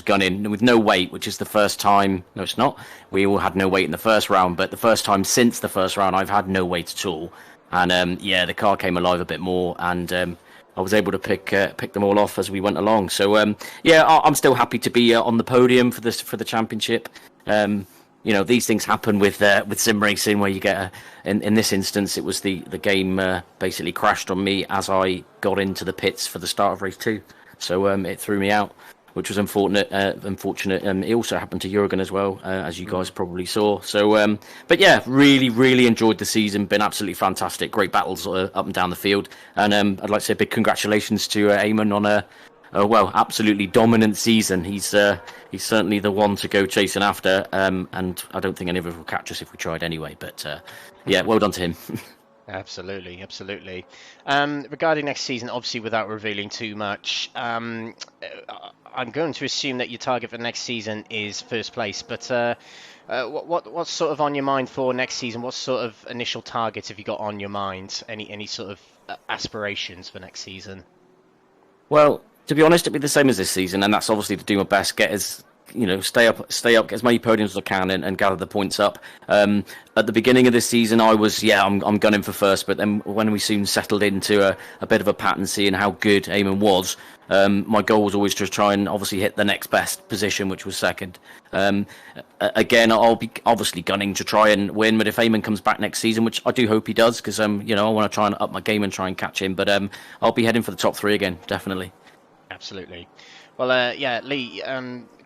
gunning with no weight, which is the first time. No, it's not. We all had no weight in the first round, but the first time since the first round I've had no weight at all. And yeah, the car came alive a bit more, and I was able to pick them all off as we went along. So yeah, I'm still happy to be on the podium for the championship. You know, these things happen with sim racing, where you get in this instance, it was the game basically crashed on me as I got into the pits for the start of race 2. So it threw me out, which was unfortunate. It also happened to Jürgen as well, as you guys probably saw. So, but yeah, really enjoyed the season. Been absolutely fantastic. Great battles up and down the field. And I'd like to say a big congratulations to Ayman on a absolutely dominant season. He's certainly the one to go chasing after. And I don't think any of us will catch us if we tried anyway. But yeah, well done to him. Absolutely. Regarding next season, obviously without revealing too much, I'm going to assume that your target for next season is 1st place, but what's sort of on your mind for next season? What sort of initial targets have you got on your mind? Any sort of aspirations for next season? Well, to be honest, it'd be the same as this season, and that's obviously to do my best, get as stay up, get as many podiums as I can, and gather the points up. At the beginning of this season, I was, I'm gunning for first, but then when we soon settled into a bit of a pattern, seeing how good Ayman was, my goal was always to try and obviously hit the next best position, which was second. Again, I'll be obviously gunning to try and win, but if Ayman comes back next season, which I do hope he does, because I want to try and up my game and try and catch him, but I'll be heading for the top 3 again, definitely. Absolutely. Well, Lee,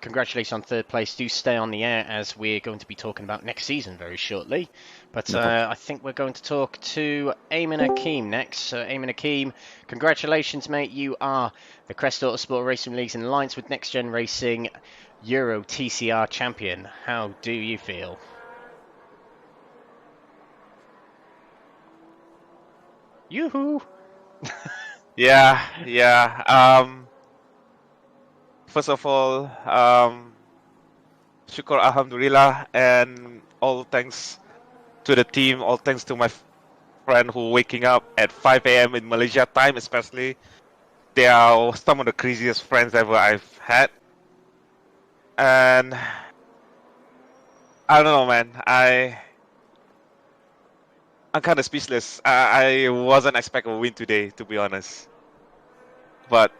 congratulations on 3rd place. Do stay on the air, as we're going to be talking about next season very shortly. But I think we're going to talk to Ayman Aqeem next. So, Ayman Aqeem, congratulations, mate. You are the Crest Autosport Racing League's in alliance with NXTGEN Racing Euro TCR champion. How do you feel? Yoo-hoo! Yeah. First of all, Syukur Alhamdulillah, and all thanks to the team, all thanks to my friend who waking up at 5 a.m. in Malaysia time, especially. They are some of the craziest friends ever I've had. And I don't know, man. I'm kind of speechless. I wasn't expecting a win today, to be honest. But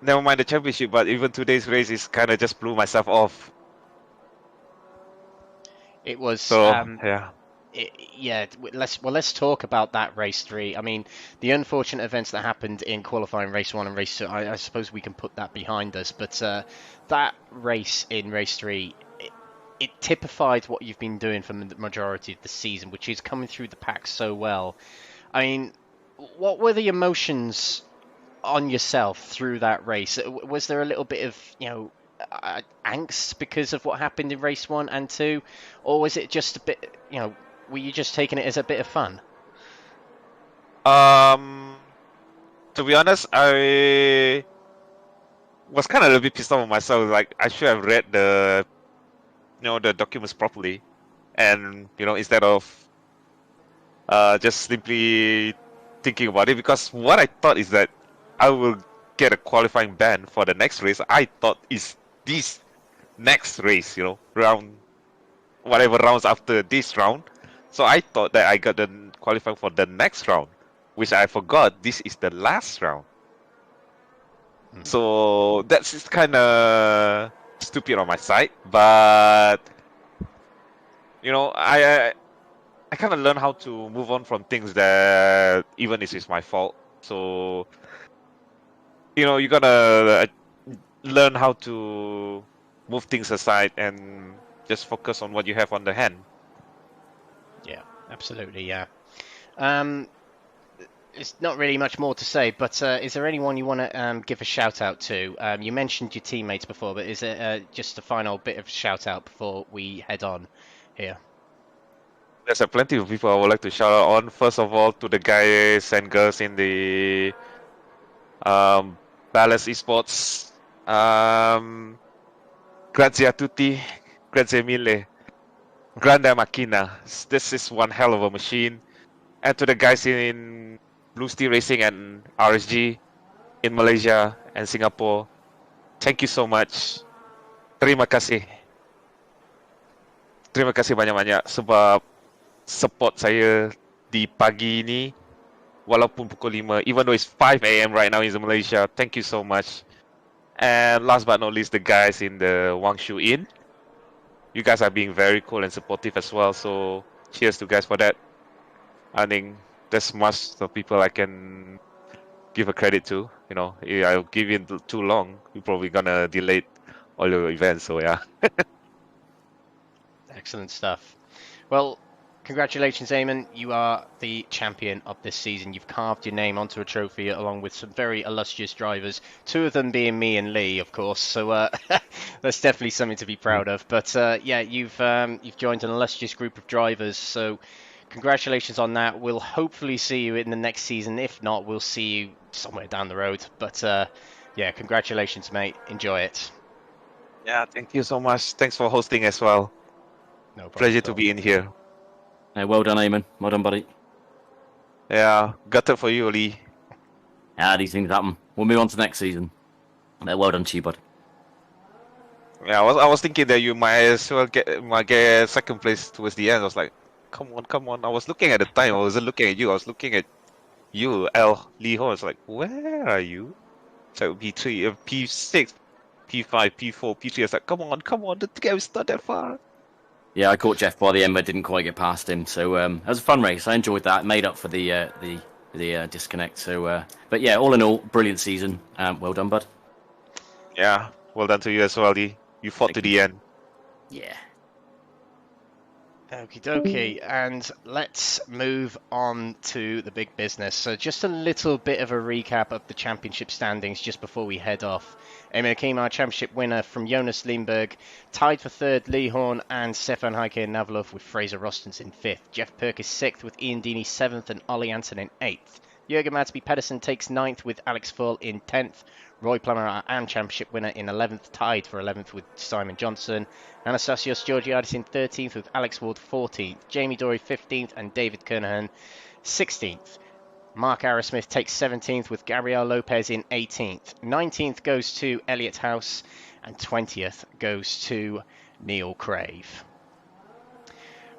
never mind the championship, but even today's race is kind of just blew myself off. It was, yeah. Let's talk about that race 3. I mean, the unfortunate events that happened in qualifying race 1 and race 2, I suppose we can put that behind us. But that race in race 3, it typified what you've been doing for the majority of the season, which is coming through the pack so well. I mean, what were the emotions on yourself through that race? Was there a little bit of, angst because of what happened in race 1 and 2, or was it just a bit, were you just taking it as a bit of fun? To be honest, I was kind of a little bit pissed off with myself. Like, I should have read the documents properly, and instead of just simply thinking about it, because what I thought is that I will get a qualifying ban for the next race. I thought is this next race, round, whatever rounds after this round. So I thought that I got the qualifying for the next round, which I forgot this is the last round. So that's kind of stupid on my side, but I kind of learned how to move on from things that even if it's my fault. So you gotta learn how to move things aside and just focus on what you have on the hand. Yeah, absolutely. Yeah. It's not really much more to say, but is there anyone you want to give a shout out to? You mentioned your teammates before, but is it just a final bit of shout out before we head on here? There's plenty of people I would like to shout out on. First of all, to the guys and girls in the Balance Esports. Grazie a tutti, grazie mille, grande macchina. This is one hell of a machine. And to the guys in Blue Steel Racing and RSG in Malaysia and Singapore, thank you so much. Terima kasih. Terima kasih banyak-banyak sebab support saya di pagi ini, walaupun pukul 5, even though it's 5 a.m. right now in Malaysia. Thank you so much. And last but not least, the guys in the Wangshu Inn. You guys are being very cool and supportive as well, so cheers to guys for that. I think there's much of people I can give a credit to. I'll give it too long, you're probably gonna delay all your events, so yeah. Excellent stuff. Well, congratulations, Ayman. You are the champion of this season. You've carved your name onto a trophy along with some very illustrious drivers, 2 of them being me and Lee, of course. So that's definitely something to be proud of. But yeah, you've joined an illustrious group of drivers. So congratulations on that. We'll hopefully see you in the next season. If not, we'll see you somewhere down the road. But yeah, congratulations, mate. Enjoy it. Yeah, thank you so much. Thanks for hosting as well. No problem. Pleasure to be in here. Hey, well done, Ayman. Well done, buddy. Yeah, gutted for you, Lee. Yeah, these things happen. We'll move on to next season. Well done to you, bud. Yeah, I was thinking that you might as well get second place towards the end. I was like, come on, come on. I was looking at the time. I wasn't looking at you. I was looking at you, Lee Horne. I was like, where are you? So P3, P6, P5, P4, P3. I was like, come on, come on. The game's not that far. Yeah, I caught Jeff by the end, but didn't quite get past him. So it was a fun race. I enjoyed that. Made up for the disconnect. So, but yeah, all in all, brilliant season. Well done, bud. Yeah, well done to you as well, Lee. You fought to the end. Yeah. Okie dokie, and let's move on to the big business. So just a little bit of a recap of the championship standings just before we head off. Ayman Aqeem, our championship winner from Jonas Leanberg, tied for third, Lee Horne and Stefan Hajker and Knaverlof with Fraser Rostens in fifth. Jeff Perkis sixth with Ian Deeney seventh and Ollie Anton in eighth. Jürgen Madsby Pedersen takes ninth with Alex Full in 10th. Roy Plummer, our AM Championship winner, in 11th, tied for 11th with Simon Johnson. Anastasios Georgiadis in 13th with Alex Ward 14th. Jamie Dory 15th and David Kernahan 16th. Mark Arrowsmith takes 17th with Gabriel Lopez in 18th. 19th goes to Elliot House and 20th goes to Neil Crave.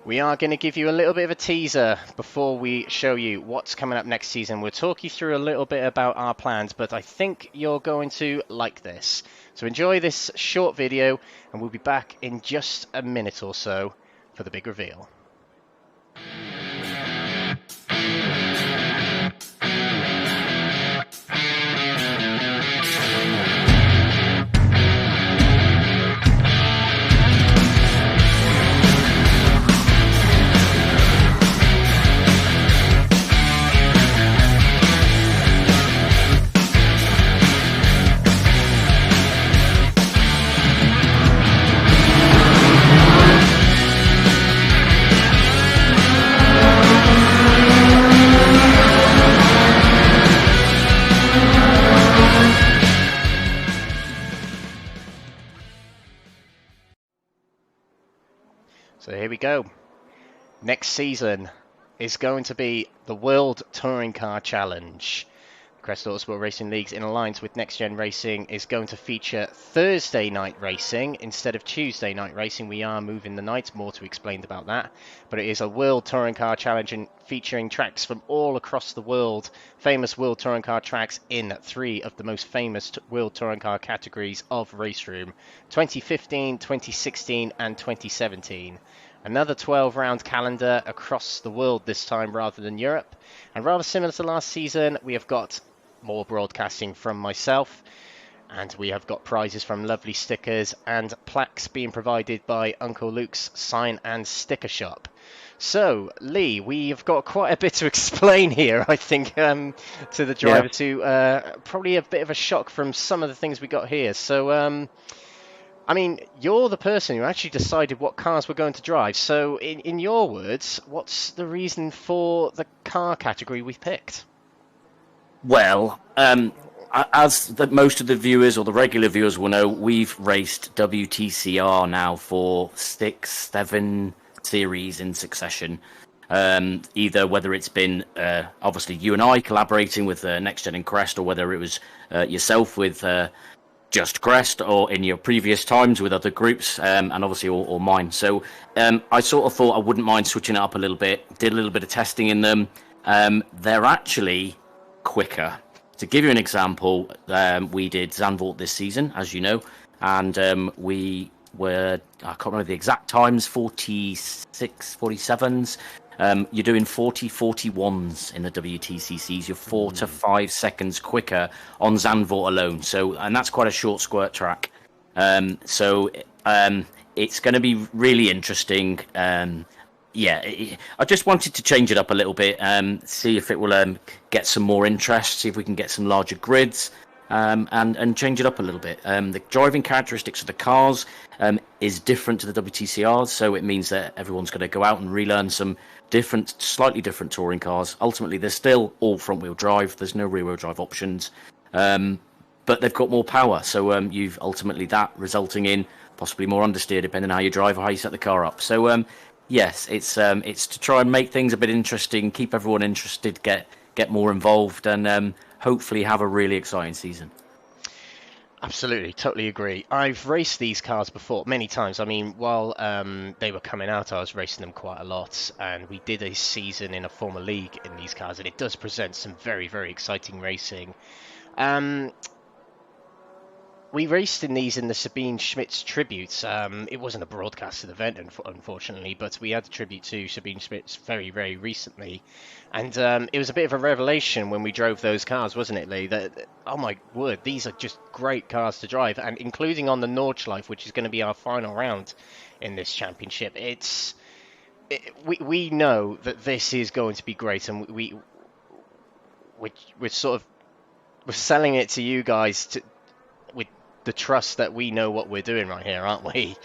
We are going to give you a little bit of a teaser before we show you what's coming up next season. We'll talk you through a little bit about our plans, but I think you're going to like this. So enjoy this short video, and we'll be back in just a minute or so for the big reveal. So here we go. Next season is going to be the World Touring Car Challenge. Crest Autosport Racing Leagues, in alliance with NXTGEN Racing, is going to feature Thursday night racing instead of Tuesday night racing. We are moving the nights, more to be explained about that. But it is a World Touring Car Challenge and featuring tracks from all across the world. Famous World Touring Car tracks in three of the most famous World Touring Car categories of RaceRoom: 2015, 2016 and 2017. Another 12-round calendar across the world this time rather than Europe. And rather similar to last season, we have got more broadcasting from myself, and we have got prizes from lovely stickers and plaques being provided by Uncle Luke's Sign and Sticker Shop. So, Lee, we've got quite a bit to explain here, I think, to the driver, to probably a bit of a shock from some of the things we got here. So, I mean, you're the person who actually decided what cars we're going to drive. So, in your words, what's the reason for the car category we've picked? Well, as most of the viewers or the regular viewers will know, we've raced WTCR now for 6-7 series in succession. Either whether it's been obviously you and I collaborating with NXTGEN and Crest, or whether it was yourself with just Crest, or in your previous times with other groups, and obviously or mine. So I sort of thought I wouldn't mind switching it up a little bit. Did a little bit of testing in them. They're actually quicker. To give you an example, we did Zandvoort this season, as you know, and we were, I can't remember the exact times, 46, 47s. You're doing 41s in the WTCCs. You're 4 to 5 seconds quicker on Zandvoort alone. So, and that's quite a short squirt track. So it's going to be really interesting. I just wanted to change it up a little bit, see if it will get some more interest, see if we can get some larger grids, and change it up a little bit. The driving characteristics of the cars is different to the WTCRs, so it means that everyone's going to go out and relearn some slightly different touring cars. Ultimately, they're still all front-wheel drive. There's no rear-wheel drive options, but they've got more power. So you've ultimately that resulting in possibly more understeer, depending on how you drive or how you set the car up. So yes, it's to try and make things a bit interesting, keep everyone interested, get more involved, and hopefully have a really exciting season. Absolutely, totally agree. I've raced these cars before many times. I mean, while they were coming out, I was racing them quite a lot, and we did a season in a former league in these cars, and it does present some very, very exciting racing. We raced in these in the Sabine Schmitz tributes. It wasn't a broadcasted event, unfortunately, but we had a tribute to Sabine Schmitz very, very recently. And it was a bit of a revelation when we drove those cars, wasn't it, Lee? That, oh my word, these are just great cars to drive, and including on the Nordschleife, which is going to be our final round in this championship. We know that this is going to be great, and we're sort of we're selling it to you guys with the trust that we know what we're doing right here, aren't we?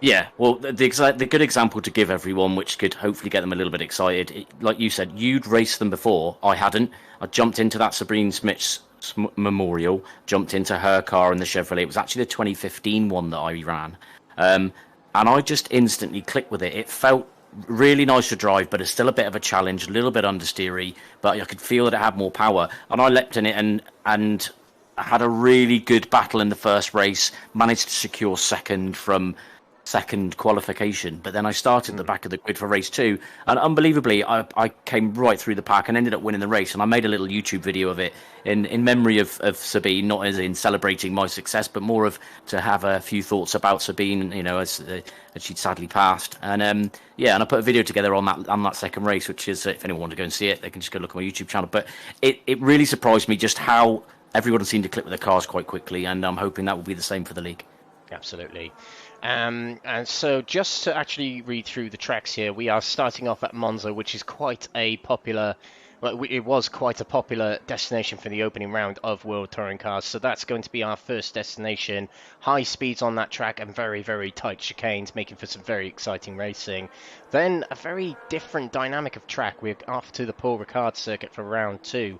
Yeah, well, the good example to give everyone, which could hopefully get them a little bit excited, like you said, you'd raced them before. I hadn't. I jumped into that Sabine Schmitz Memorial, jumped into her car in the Chevrolet. It was actually the 2015 one that I ran. And I just instantly clicked with it. It felt really nice to drive, but it's still a bit of a challenge, a little bit understeery, but I could feel that it had more power. And I leapt in it and had a really good battle in the first race, managed to secure second qualification, but then I started at the back of the grid for race 2, and unbelievably I came right through the pack and ended up winning the race. And I made a little YouTube video of it in memory of Sabine, not as in celebrating my success, but more of to have a few thoughts about Sabine, you know, as she'd sadly passed. And and I put a video together on that second race, which is, if anyone wants to go and see it, they can just go look at my YouTube channel. But it really surprised me just how everyone seemed to click with the cars quite quickly, and I'm hoping that will be the same for the league. Absolutely. And so just to actually read through the tracks here, we are starting off at Monza, which is quite a popular, well, it was quite a popular destination for the opening round of World Touring Cars. So that's going to be our first destination. High speeds on that track and very, very tight chicanes, making for some very exciting racing. Then a very different dynamic of track. We're off to the Paul Ricard circuit for round 2.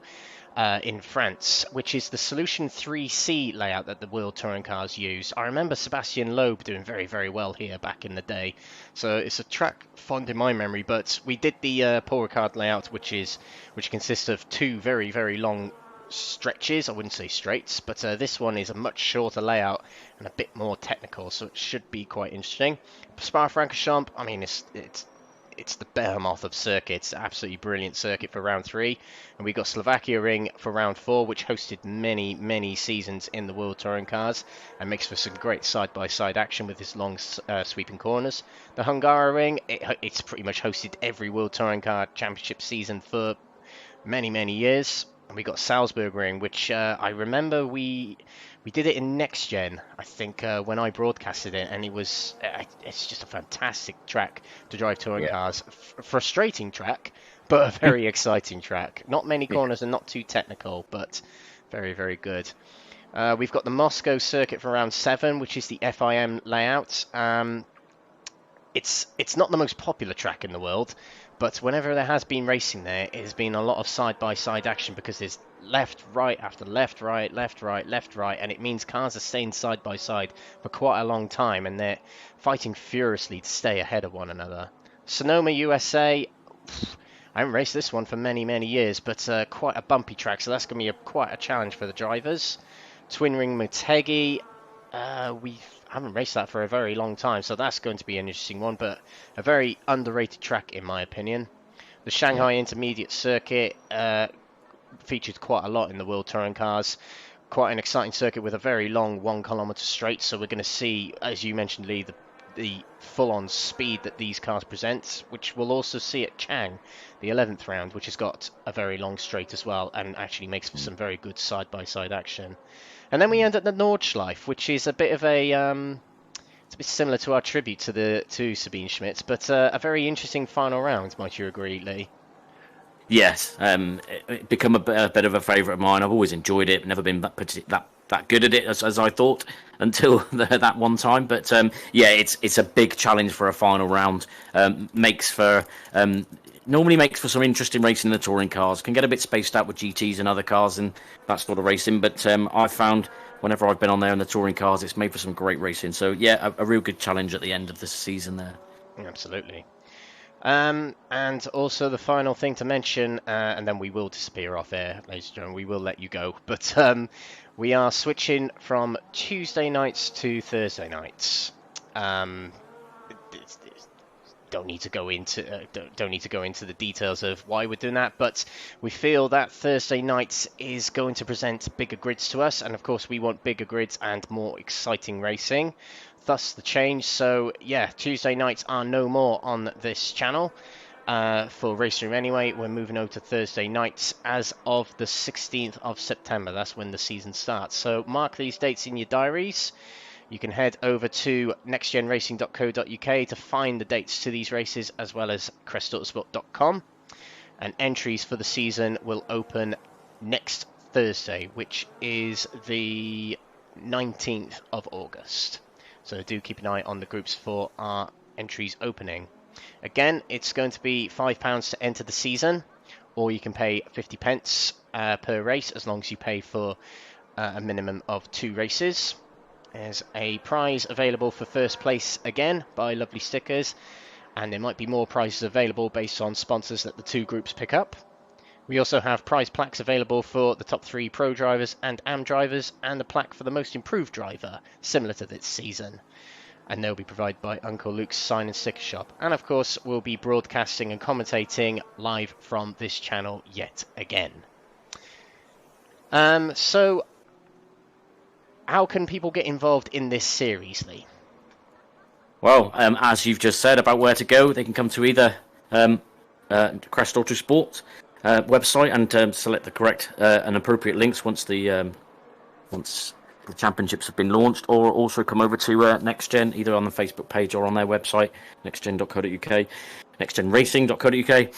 In France, which is the Solution 3C layout that the World Touring Cars use. I remember Sebastian Loeb doing very, very well here back in the day. So it's a track fond in my memory, but we did the Paul Ricard layout, which consists of 2 very, very long stretches. I wouldn't say straights, but this one is a much shorter layout and a bit more technical, so it should be quite interesting. Spa-Francorchamps, I mean, it's the behemoth of circuits, absolutely brilliant circuit for round 3. And we got Slovakia Ring for round 4, which hosted many, many seasons in the World Touring Cars and makes for some great side-by-side action with its long sweeping corners. The Hungaroring, it's pretty much hosted every World Touring Car Championship season for many, many years. And we got Salzburg Ring, which I remember we did it in NXTGEN, I think, when I broadcasted it, and it's just a fantastic track to drive touring cars. Frustrating track, but a very exciting track. Not many corners and not too technical, but very, very good. We've got the Moscow circuit for round 7, which is the FIM layout. It's not the most popular track in the world, but whenever there has been racing there, it has been a lot of side-by-side action because there's left, right after left, right, left, right, left, right, and it means cars are staying side-by-side for quite a long time, and they're fighting furiously to stay ahead of one another. Sonoma, USA, I haven't raced this one for many, many years, but quite a bumpy track, so that's going to be quite a challenge for the drivers. Twin Ring Motegi, we haven't raced that for a very long time, so that's going to be an interesting one, but a very underrated track in my opinion. The Shanghai Intermediate Circuit featured quite a lot in the World Touring Cars. Quite an exciting circuit with a very long 1 kilometer straight, so we're going to see, as you mentioned, Lee, the full-on speed that these cars present, which we'll also see at Chang, the 11th round, which has got a very long straight as well, and actually makes for some very good side-by-side action. And then we end at the Nordschleife, which is a bit of a it's a bit similar to our tribute to Sabine Schmitz, but a very interesting final round. Might you agree, Lee? Yes, it become a bit of a favourite of mine. I've always enjoyed it. Never been that good at it as I thought until that one time. But yeah, it's a big challenge for a final round. Normally makes for some interesting racing in the touring cars. Can get a bit spaced out with GTs and other cars and that sort of racing. But I've found whenever I've been on there in the touring cars, it's made for some great racing. So yeah, a real good challenge at the end of the season there. Absolutely. And also the final thing to mention, and then we will disappear off air, ladies and gentlemen, we will let you go. But we are switching from Tuesday nights to Thursday nights. Don't need to go into the details of why we're doing that, but we feel that Thursday nights is going to present bigger grids to us, and of course we want bigger grids and more exciting racing, thus the change. So yeah, Tuesday nights are no more on this channel for RaceRoom anyway. We're moving over to Thursday nights as of the 16th of September. That's when the season starts, so mark these dates in your diaries. You can head over to nextgenracing.co.uk to find the dates to these races, as well as crestautosport.com. And entries for the season will open next Thursday, which is the 19th of August. So do keep an eye on the groups for our entries opening. Again, it's going to be £5 to enter the season, or you can pay 50 pence per race, as long as you pay for a minimum of 2 races. There's a prize available for first place again by Lovely Stickers, and there might be more prizes available based on sponsors that the 2 groups pick up. We also have prize plaques available for the top 3 pro drivers and AM drivers, and a plaque for the most improved driver, similar to this season. And they'll be provided by Uncle Luke's Sign and Sticker Shop. And of course, we'll be broadcasting and commentating live from this channel yet again. So how can people get involved in this series, Lee? Well, as you've just said about where to go, they can come to either Crest Autosport website and select the correct and appropriate links once the championships have been launched, or also come over to NextGen, either on the Facebook page or on their website, nextgen.co.uk, nextgenracing.co.uk.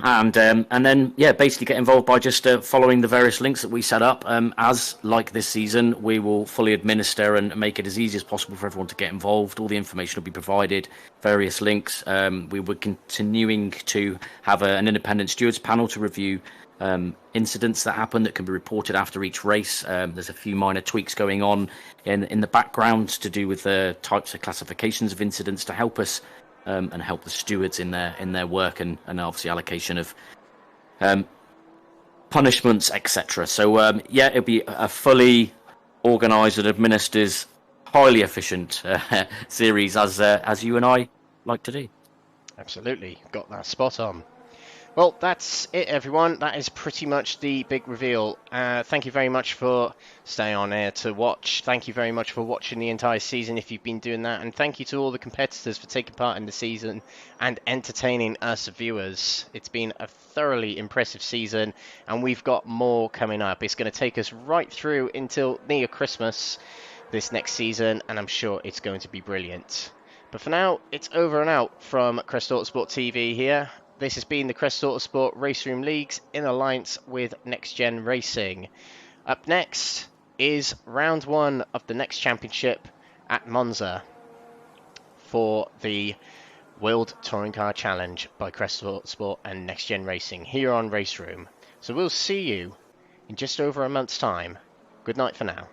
And then, yeah, basically get involved by just following the various links that we set up. As like this season, we will fully administer and make it as easy as possible for everyone to get involved. All the information will be provided, various links. We were continuing to have an independent stewards panel to review incidents that happen that can be reported after each race. There's a few minor tweaks going on in the background to do with the types of classifications of incidents to help us and help the stewards in their work and obviously allocation of punishments, etc. So yeah, it'll be a fully organised and administered, highly efficient series, as you and I like to do. Absolutely, got that spot on. Well, that's it, everyone. That is pretty much the big reveal. Thank you very much for staying on air to watch. Thank you very much for watching the entire season if you've been doing that. And thank you to all the competitors for taking part in the season and entertaining us viewers. It's been a thoroughly impressive season, and we've got more coming up. It's going to take us right through until near Christmas this next season, and I'm sure it's going to be brilliant. But for now, it's over and out from Crest Autosport TV here. This has been the Crest Autosport RaceRoom Leagues in alliance with NextGen Racing. Up next is round 1 of the next championship at Monza for the World Touring Car Challenge by Crest Autosport and NextGen Racing here on RaceRoom. So we'll see you in just over a month's time. Good night for now.